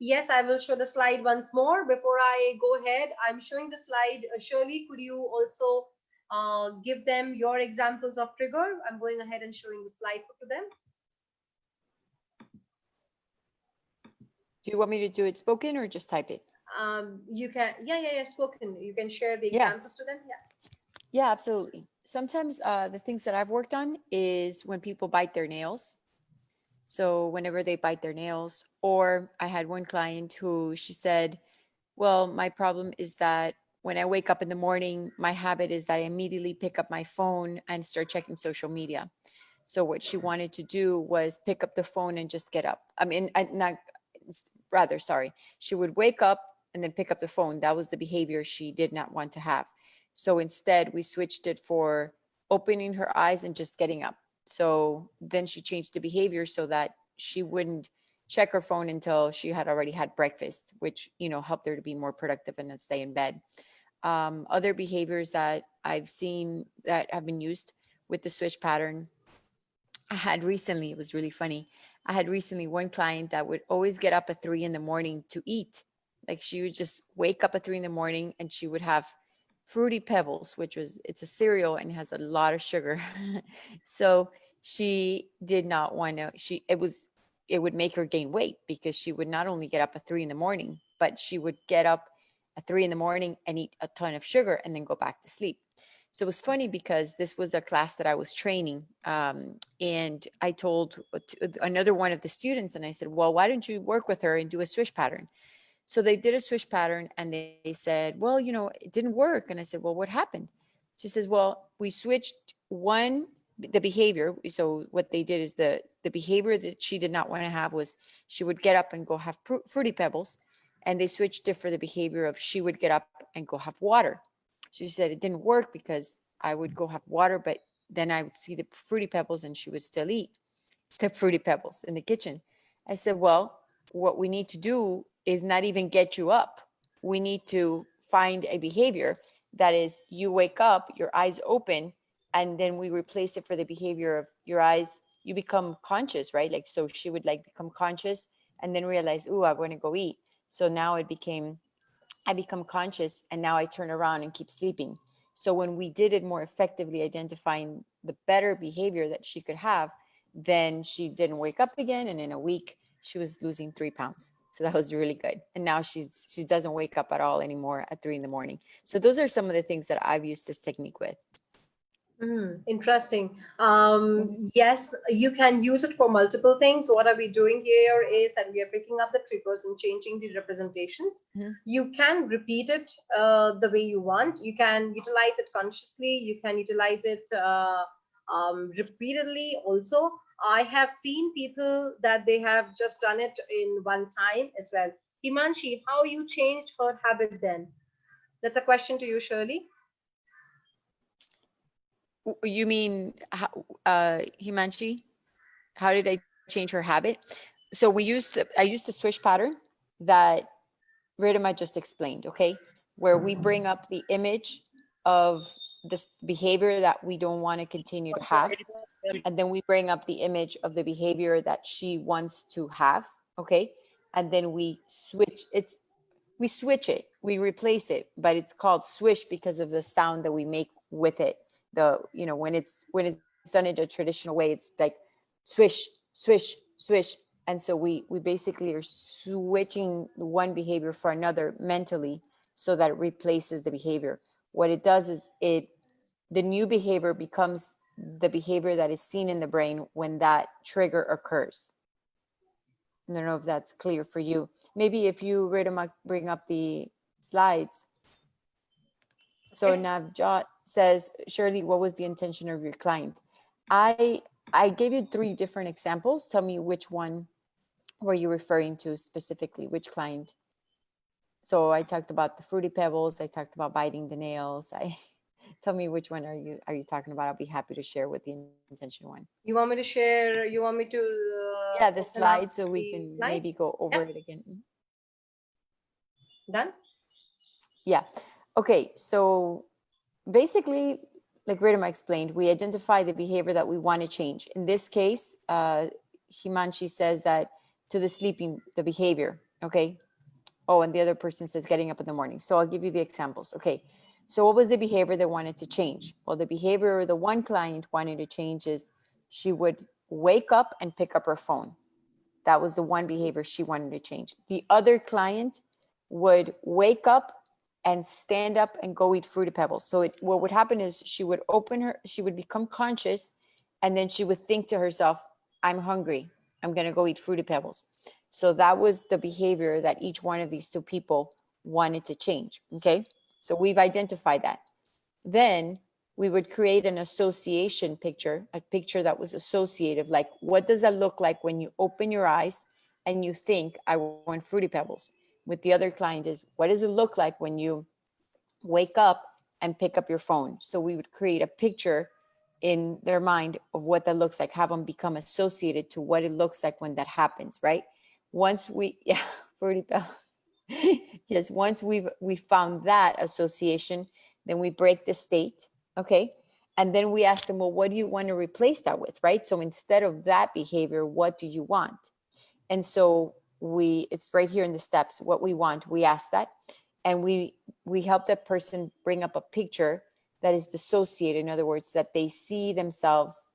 Yes, I will show the slide once more. Before I go ahead, I'm showing the slide. Shirley, could you also give them your examples of trigger? I'm going ahead and showing the slide to them. Do you want me to do it spoken or just type it? You can, yeah, spoken. You can share the examples to them. Yeah, absolutely. Sometimes the things that I've worked on is when people bite their nails. So whenever they bite their nails, or I had one client who she said, well, my problem is that when I wake up in the morning, my habit is that I immediately pick up my phone and start checking social media. So what she wanted to do was pick up the phone and just get up. I mean, she would wake up and then pick up the phone. That was the behavior she did not want to have. So instead we switched it for opening her eyes and just getting up. So then she changed the behavior so that she wouldn't check her phone until she had already had breakfast, which, you know, helped her to be more productive and not stay in bed. Other behaviors that I've seen that have been used with the Swish pattern, I had recently, it was really funny. I had recently one client that would always get up at 3 in the morning to eat. Like she would just wake up at 3 in the morning and she would have Fruity Pebbles, which was, it's a cereal and has a lot of sugar. So she did not want to, it would make her gain weight because she would not only get up at 3 in the morning, but she would get up at 3 in the morning and eat a ton of sugar and then go back to sleep. So it was funny because this was a class that I was training. And I told another one of the students, and I said, well, why don't you work with her and do a Swish pattern? So they did a Swish pattern and they said, well, you know, it didn't work. And I said, well, what happened? She says, well, we switched the behavior. So what they did is the behavior that she did not want to have was she would get up and go have Fruity Pebbles. And they switched it for the behavior of she would get up and go have water. She said it didn't work because I would go have water, but then I would see the Fruity Pebbles and she would still eat the Fruity Pebbles in the kitchen. I said, well, what we need to do is not even get you up. We need to find a behavior that is you wake up, your eyes open, and then we replace it for the behavior of your eyes. You become conscious, right? Like, so she would like become conscious and then realize, oh, I want to go eat. So now it became, I become conscious and now I turn around and keep sleeping. So when we did it more effectively, identifying the better behavior that she could have, then she didn't wake up again. And in a week, she was losing 3 pounds. So that was really good. And now she doesn't wake up at all anymore at 3 in the morning. So those are some of the things that I've used this technique with. Interesting. Yes, you can use it for multiple things. What are we doing here is that we are picking up the triggers and changing the representations. You can repeat it the way you want. You can utilize it consciously. You can utilize it repeatedly also. I have seen people that they have just done it in one time as well. Himanshi, how you changed her habit then? That's a question to you, Shirley. You mean, Himanshi, how did I change her habit? So I used the Swish pattern that Ridhima just explained, okay? Where we bring up the image of this behavior that we don't want to continue to have. And then we bring up the image of the behavior that she wants to have, okay? And then we switch it, we replace it, but it's called Swish because of the sound that we make with it. When it's done in a traditional way, it's like swish, swish, swish. And so we basically are switching one behavior for another mentally so that it replaces the behavior. What it does is the new behavior becomes the behavior that is seen in the brain when that trigger occurs. I don't know if that's clear for you. Maybe if you, Ridhima, bring up the slides. So Navjot says, Shirley, what was the intention of your client? I gave you 3 different examples. Tell me which one were you referring to specifically, which client? So I talked about the Fruity Pebbles. I talked about biting the nails. Tell me which one are you talking about? I'll be happy to share with the intention one. You want me to share? You want me to? Yeah, the slides so we can maybe go over it again. Done? Yeah. Okay, so basically, like Ridhima explained, we identify the behavior that we want to change. In this case, Himanshi says that to the behavior, okay? Oh, and the other person says getting up in the morning. So I'll give you the examples. Okay, so what was the behavior they wanted to change? Well, the behavior the one client wanted to change is she would wake up and pick up her phone. That was the one behavior she wanted to change. The other client would wake up and stand up and go eat Fruity Pebbles. So what would happen is she would become conscious, and then she would think to herself, I'm hungry. I'm going to go eat Fruity Pebbles. So that was the behavior that each one of these 2 people wanted to change. Okay. So we've identified that. Then we would create an association picture, a picture that was associative. Like, what does that look like when you open your eyes and you think, I want Fruity Pebbles? With the other client is, what does it look like when you wake up and pick up your phone. So we would create a picture in their mind of what that looks like, have them become associated to what it looks like when that happens, right? Once we, yeah, Fruity Pebble. Yes, once we found that association, then we break the state, okay? And then we ask them, well, what do you want to replace that with, right? So instead of that behavior, what do you want? And so it's right here in the steps, what we want, we ask that. And we help that person bring up a picture that is dissociated. In other words, that they see themselves,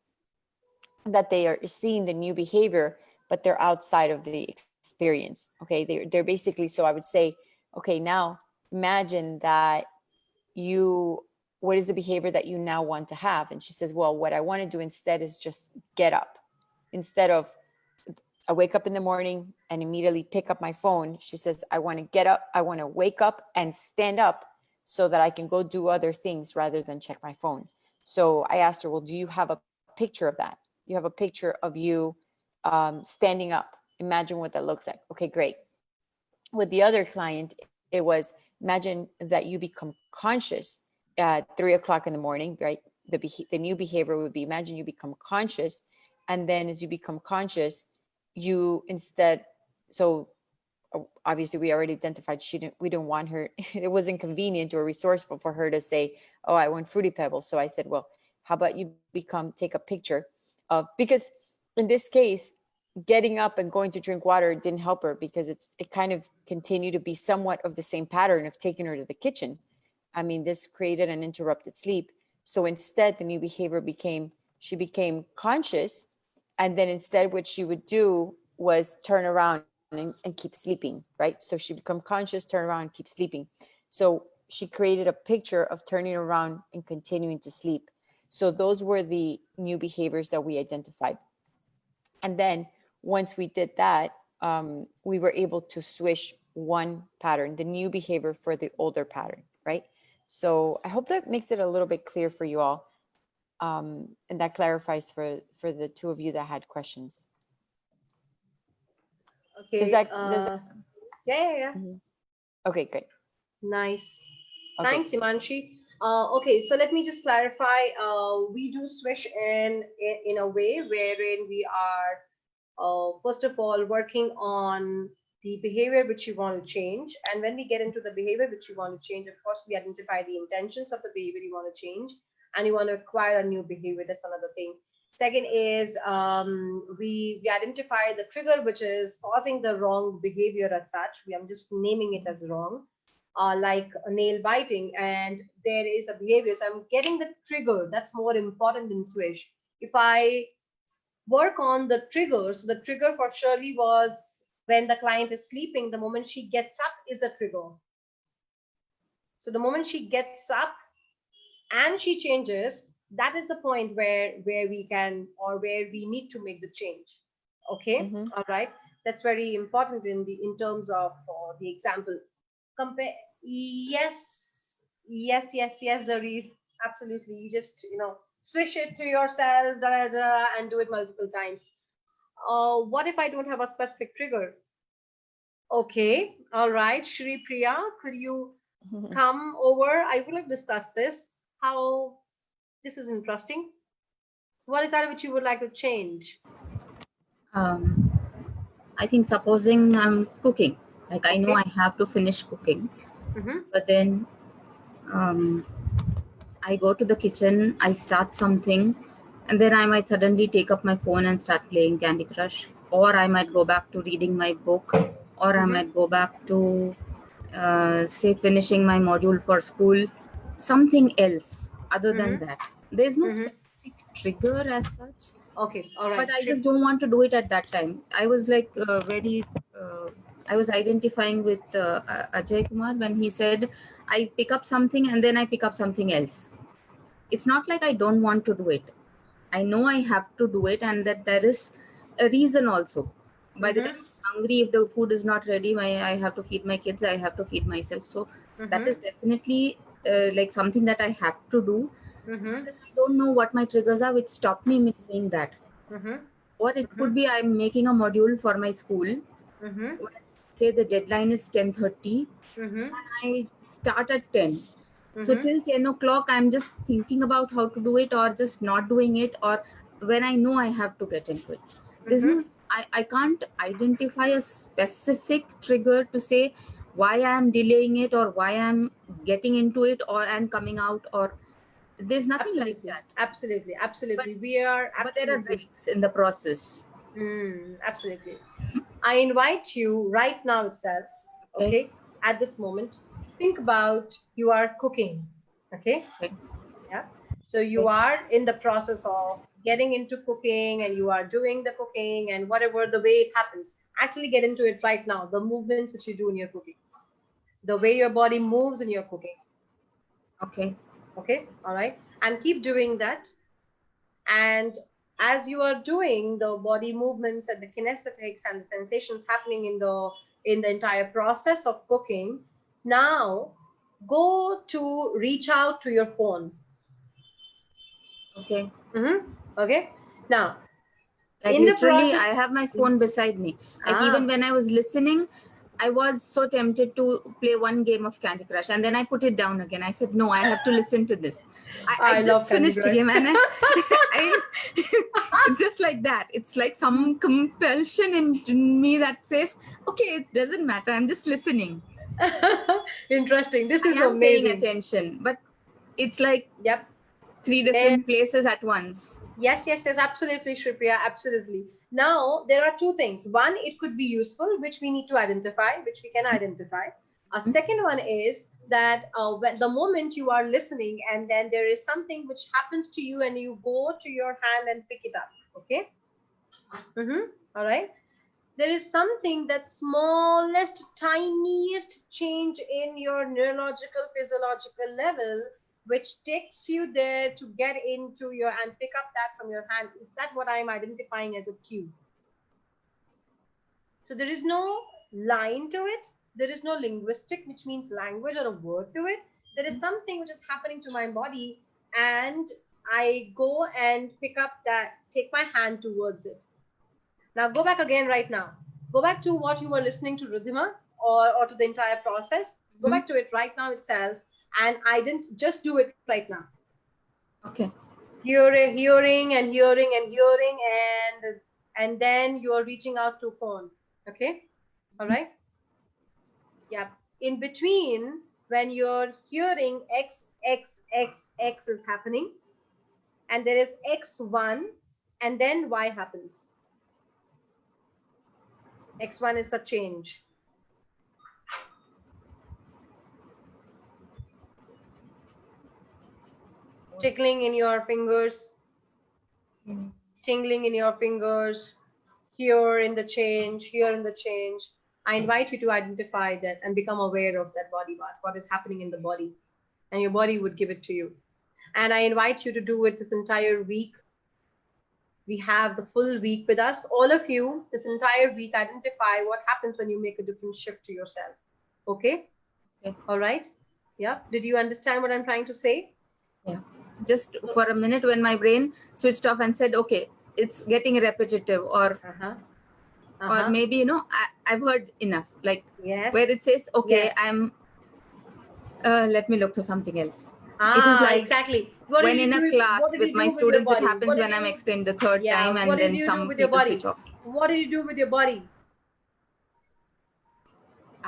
that they are seeing the new behavior, but they're outside of the experience. Okay, they're basically, so I would say, okay, now imagine that what is the behavior that you now want to have? And she says, well, what I want to do instead is just get up. Instead of I wake up in the morning and immediately pick up my phone, she says, I want to get up, I want to wake up and stand up so that I can go do other things rather than check my phone. So I asked her, well, do you have a picture of that? You have a picture of you standing up. Imagine what that looks like. Okay, great. With the other client, it was imagine that you become conscious at 3 o'clock in the morning, right? The new behavior would be imagine you become conscious. And then as you become conscious, you instead, so obviously we already identified we didn't want her, it wasn't convenient or resourceful for her to say, oh, I want Fruity Pebbles. So I said, well, how about you take a picture of, because in this case, getting up and going to drink water didn't help her because it kind of continued to be somewhat of the same pattern of taking her to the kitchen. I mean, this created an interrupted sleep. So instead, the new behavior she became conscious. And then instead what she would do was turn around and keep sleeping, right? So she become conscious, turn around and keep sleeping. So she created a picture of turning around and continuing to sleep. So those were the new behaviors that we identified. And then once we did that, we were able to switch one pattern, the new behavior for the older pattern, right? So I hope that makes it a little bit clear for you all. And that clarifies for the two of you that had questions. Okay. Yeah. Okay, great. Nice. Okay. Thanks, Imanshi. Okay, so let me just clarify. We do Swish in a way wherein we are, first of all, working on the behavior which you want to change. And when we get into the behavior which you want to change, of course, we identify the intentions of the behavior you want to change, and you want to acquire a new behavior. That's another thing. Second is we identify the trigger which is causing the wrong behavior as such. I'm just naming it as wrong. Like nail biting, and there is a behavior. So I'm getting the trigger. That's more important than Swish. If I work on the trigger, so the trigger for Shirley was when the client is sleeping, the moment she gets up is the trigger. So the moment she gets up and she changes, that is the point where we can, or where we need to make the change. Okay. All right, that's very important in terms of the example. Compare. Yes, Zareen, absolutely. You just swish it to yourself, and do it multiple times. What if I don't have a specific trigger? Okay, all right, Shri Priya, could you come over? I will have discussed this. How this is interesting. What is that which you would like to change? I think supposing I'm cooking, like I know I have to finish cooking, but then I go to the kitchen, I start something, and then I might suddenly take up my phone and start playing Candy Crush, or I might go back to reading my book, or I might go back to say finishing my module for school, something else other than that. There's no specific trigger as such. Okay, all right. But I just don't want to do it at that time. I was like I was identifying with Ajay Kumar when he said, I pick up something and then I pick up something else. It's not like I don't want to do it. I know I have to do it, and that there is a reason also. By the time I'm hungry, if the food is not ready, I have to feed my kids, I have to feed myself. So that is definitely like something that I have to do. I don't know what my triggers are which stop me doing that. Or it could be I'm making a module for my school. Say the deadline is 10:30 and I start at 10. So till 10 o'clock, I'm just thinking about how to do it or just not doing it, or when I know I have to get into it. There's no, I can't identify a specific trigger to say why I'm delaying it or why I'm getting into it or and coming out, or there's nothing like that. Absolutely. But there are Absolutely. breaks in the process. Absolutely. I invite you right now itself, okay, at this moment, think about you are cooking, okay? Yeah. So you are in the process of getting into cooking and you are doing the cooking and whatever the way it happens, actually get into it right now. The movements which you do in your cooking, the way your body moves in your cooking. Okay. Okay. All right. And keep doing that. And as you are doing the body movements and the kinesthetics and the sensations happening in the entire process of cooking, now go to reach out to your phone. Okay. Okay. Now, like in literally, the process, I have my phone beside me. Like even when I was listening, I was so tempted to play one game of Candy Crush, and then I put it down again. I said, no, I have to listen to this. I just finished a game, and it's just like that. It's like some compulsion in me that says, okay, it doesn't matter. I'm just listening. Interesting. This is I am amazing. paying attention, but it's like yep, 3 different places at once. Yes, absolutely, Shripriya, absolutely. Now, there are two things. One, it could be useful, which we need to identify, which we can identify. A second one is that when the moment you are listening and then there is something which happens to you and you go to your hand and pick it up, okay? All right. There is something that smallest, tiniest change in your neurological, physiological level which takes you there to get into your and pick up that from your hand. Is that what I'm identifying as a cue? So there is no line to it. There is no linguistic, which means language or a word to it. There is something which is happening to my body and I go and pick up that, take my hand towards it. Now go back again right now. Go back to what you were listening to Ridhima or to the entire process. Go back to it right now itself. And I didn't just do it right now. Okay. Hearing and then you are reaching out to phone. Okay. All right. Yeah. In between, when you're hearing X is happening, and there is X1, and then Y happens. X1 is a change. Tickling in your fingers, tingling in your fingers, here in the change. I invite you to identify that and become aware of that body part, what is happening in the body, and your body would give it to you. And I invite you to do it this entire week. We have the full week with us, all of you, this entire week. Identify what happens when you make a different shift to yourself. Okay? All right. Yeah. Did you understand what I'm trying to say? Yeah. Just for a minute when my brain switched off and said, okay, it's getting repetitive, or or maybe, you know, I've heard enough, like where it says, okay, I'm let me look for something else. It is like exactly when in a class with my students, it happens when I'm explaining the third time and then some people switch off. What did you do with your body?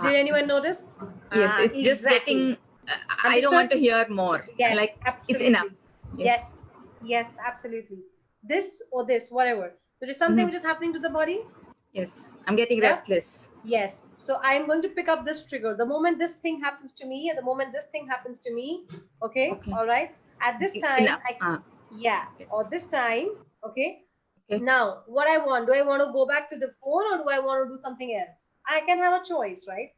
Did anyone notice? Yes, it's just getting, I don't want to hear more. Yes, like absolutely. It's enough. Yes, absolutely. This or this, whatever. There is something which is happening to the body. Yes, I'm getting restless. Yes. So I'm going to pick up this trigger. The moment this thing happens to me, and the moment this thing happens to me, okay. All right. At this time, or this time, okay. Now, what I want, do I want to go back to the phone or do I want to do something else? I can have a choice, right?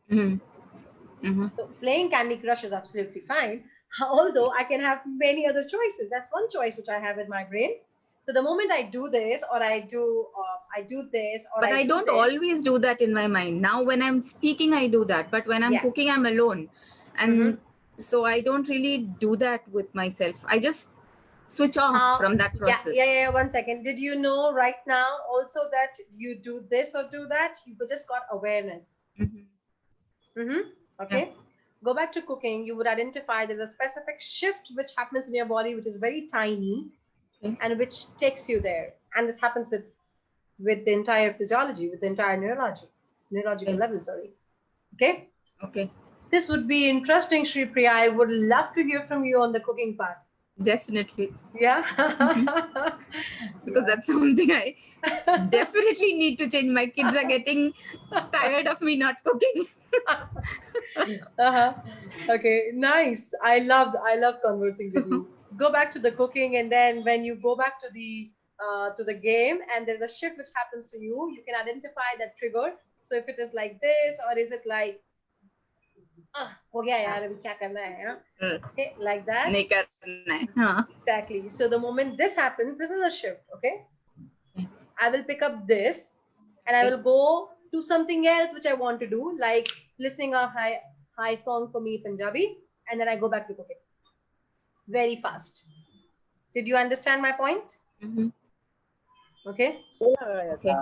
So playing Candy Crush is absolutely fine. Although I can have many other choices. That's one choice which I have in my brain. So the moment I do this, or I do this, or but I don't always do that in my mind. Now, when I'm speaking, I do that. But when I'm cooking, I'm alone, and so I don't really do that with myself. I just switch off from that process. Yeah. 1 second. Did you know right now also that you do this or do that? You just got awareness. Okay. go back to cooking, you would identify there's a specific shift which happens in your body, which is very tiny, and which takes you there. And this happens with the entire physiology, with the entire neurological level, sorry. Okay? Okay. This would be interesting, Shri Priya. I would love to hear from you on the cooking part. Definitely. Yeah? Because that's something I definitely need to change. My kids are getting tired of me not cooking. Okay, nice. I love conversing with you. Go back to the cooking, and then when you go back to the game, and there's a shift which happens to you, you can identify that trigger. So if it is like this, or is it like, हो गया यार, अभी क्या करना है, huh? Okay, like that. नहीं करना है. हाँ. Exactly. So the moment this happens, this is a shift. Okay. I will pick up this, and I will go to something else which I want to do, like listening a high song for me, Punjabi, and then I go back to cooking. Very fast. Did you understand my point? Mm-hmm. Okay. Okay.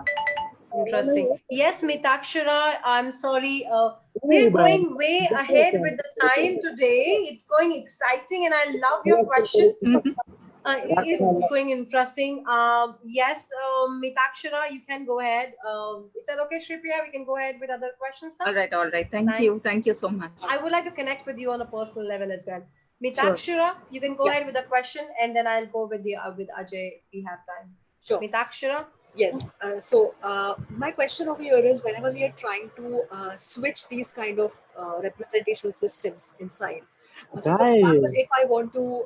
Interesting. Yes, Mitakshara, I'm sorry. We're going way ahead with the time today. It's going exciting, and I love your questions. It's going interesting. Yes, Mitakshara, you can go ahead. Is that okay, Shripriya? We can go ahead with other questions now? All right. Thank you. Thank you so much. I would like to connect with you on a personal level as well. Mitakshara, you can go ahead with the question, and then I'll go with with Ajay if we have time. Sure. Mitakshara? Yes. My question over here is, whenever we are trying to switch these kind of representational systems inside. So for example, if I want to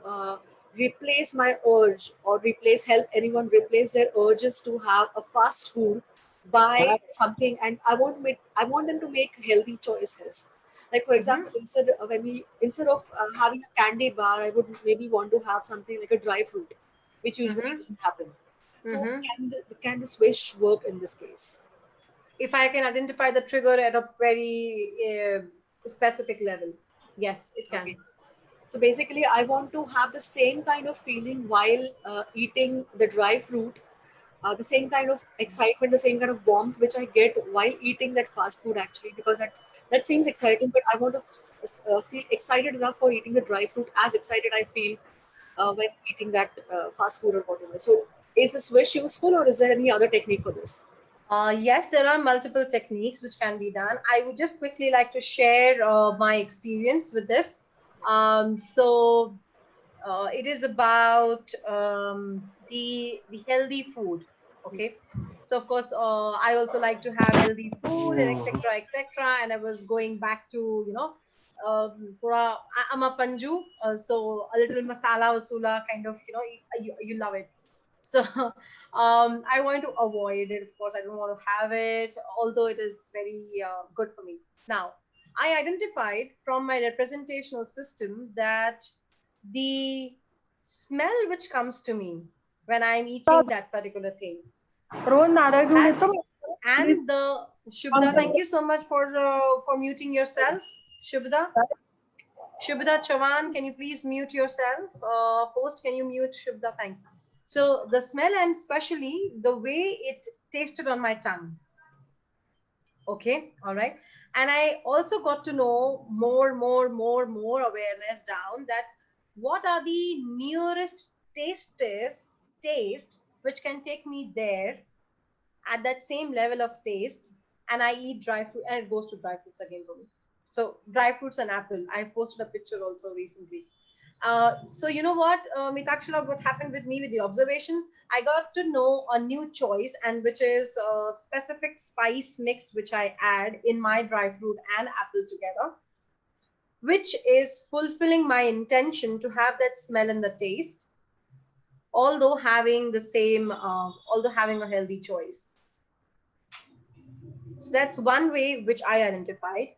replace my urge or help anyone replace their urges to have a fast food by something, and I want them to make healthy choices. Like for example, instead of having a candy bar, I would maybe want to have something like a dry fruit, which usually doesn't happen. So can the Swish work in this case? If I can identify the trigger at a very specific level, yes, it can. Okay. So basically, I want to have the same kind of feeling while eating the dry fruit, the same kind of excitement, the same kind of warmth which I get while eating that fast food, actually, because that seems exciting, but I want to feel excited enough for eating the dry fruit as excited I feel when eating that fast food or whatever. So is the Swish useful, or is there any other technique for this? Yes, there are multiple techniques which can be done. I would just quickly like to share my experience with this. It is about the healthy food. Okay. So of course, I also like to have healthy food and etc. And I was going back to I'm a Panju, so a little masala usula kind of, you love it. So I want to avoid it. Of course, I don't want to have it, although it is very good for me. Now, I identified from my representational system that the smell which comes to me when I'm eating that particular thing, and the Shubda, thank you so much for muting yourself, Shubda. Shubda Chavan, can you please mute yourself? Host, can you mute Shubda? Thanks. So the smell, and especially the way it tasted on my tongue. Okay, all right. And I also got to know more awareness down that what are the nearest taste which can take me there at that same level of taste, and I eat dry fruit, and it goes to dry fruits again for me. So dry fruits and apple. I posted a picture also recently. So you know what, Mitakshara, what happened with me with the observations, I got to know a new choice, and which is a specific spice mix which I add in my dry fruit and apple together, which is fulfilling my intention to have that smell and the taste, although having a healthy choice. So that's one way which I identified,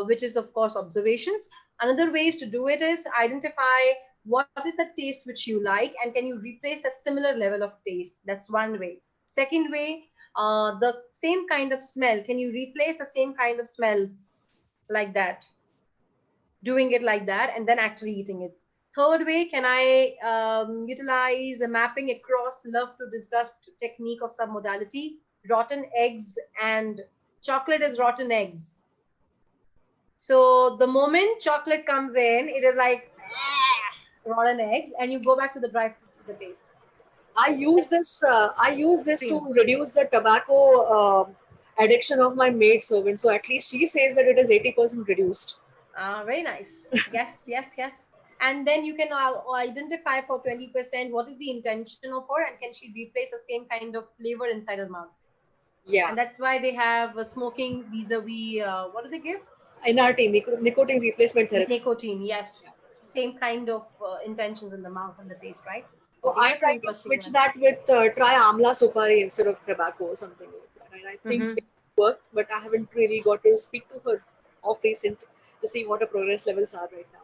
which is of course observations. Another ways to do it is identify what is the taste which you like, and can you replace that similar level of taste. That's one way. Second way, the same kind of smell, can you replace the same kind of smell like that, doing it like that, and then actually eating it. Third way, can I utilize a mapping across love to disgust technique of submodality, rotten eggs and chocolate as rotten eggs. So the moment chocolate comes in, it is like rotten eggs, and you go back to the dry fruits with the taste. I use this. I use this to Creams. reduce the tobacco addiction of my maid servant. So at least she says that it is 80% reduced. Very nice. Yes, yes, yes. And then you can identify for 20% what is the intention of her, and can she replace the same kind of flavor inside her mouth. Yeah. And that's why they have smoking vis-a-vis, what do they give? NRT, nicotine replacement therapy. Nicotine, yes. Same kind of intentions in the mouth and the taste, right? So Okay, I that's try an to interesting switch one. that with try amla supari instead of tobacco or something like that. And I think it worked, but I haven't really got to speak to her of recent to see what her progress levels are right now.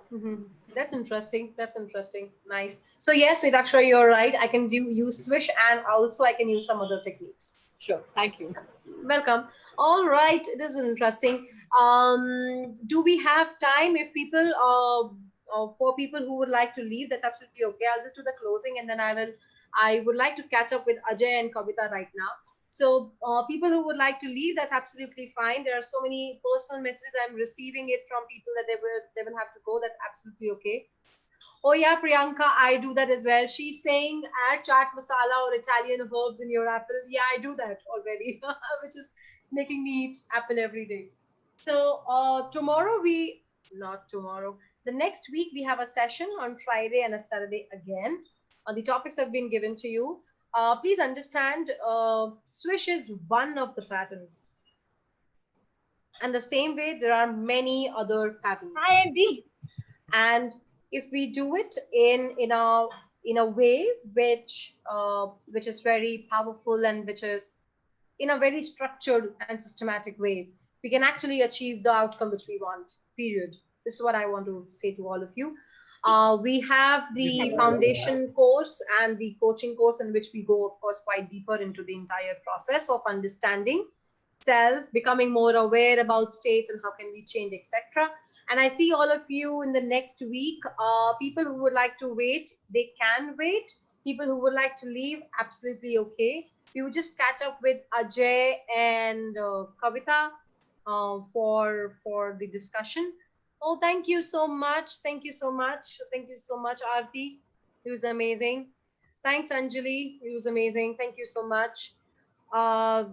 That's interesting. That's interesting. Nice. So yes, Mitaksha, you're right. I can use Swish, and also I can use some other techniques. Sure. Thank you. Welcome. All right. This is interesting. Do we have time if people for people who would like to leave? That's absolutely okay. I'll just do the closing, and then I would like to catch up with Ajay and Kavita right now. So people who would like to leave, that's absolutely fine. There are so many personal messages I'm receiving it from people that they will have to go. That's absolutely okay. Oh yeah, Priyanka, I do that as well. She's saying add chaat masala or Italian herbs in your apple. Yeah, I do that already, which is making me eat apple every day. So not tomorrow. The next week we have a session on Friday and a Saturday again. The topics have been given to you. Please understand, Swish is one of the patterns. And the same way, there are many other patterns. Hi, Andy. And if we do it in a way which is very powerful, and which is in a very structured and systematic way, we can actually achieve the outcome which we want, period. This is what I want to say to all of you. We have the foundation course and the coaching course, in which we go, of course, quite deeper into the entire process of understanding self, becoming more aware about states and how can we change, etc. And I see all of you in the next week. People who would like to wait, they can wait. People who would like to leave, absolutely okay. We would just catch up with Ajay and Kavita for the discussion. Oh, thank you so much. Thank you so much. Thank you so much, Aarti. It was amazing. Thanks, Anjali. It was amazing. Thank you so much. All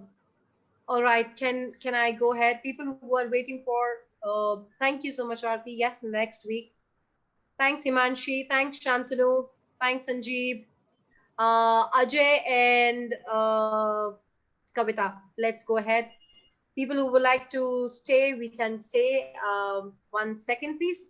right. Can I go ahead? People who are waiting for. Thank you so much, Aarti. Yes, next week. Thanks, Himanshi. Thanks, Shantanu. Thanks, Sanjeev. Ajay and Kavita. Let's go ahead. People who would like to stay, we can stay. 1 second, please.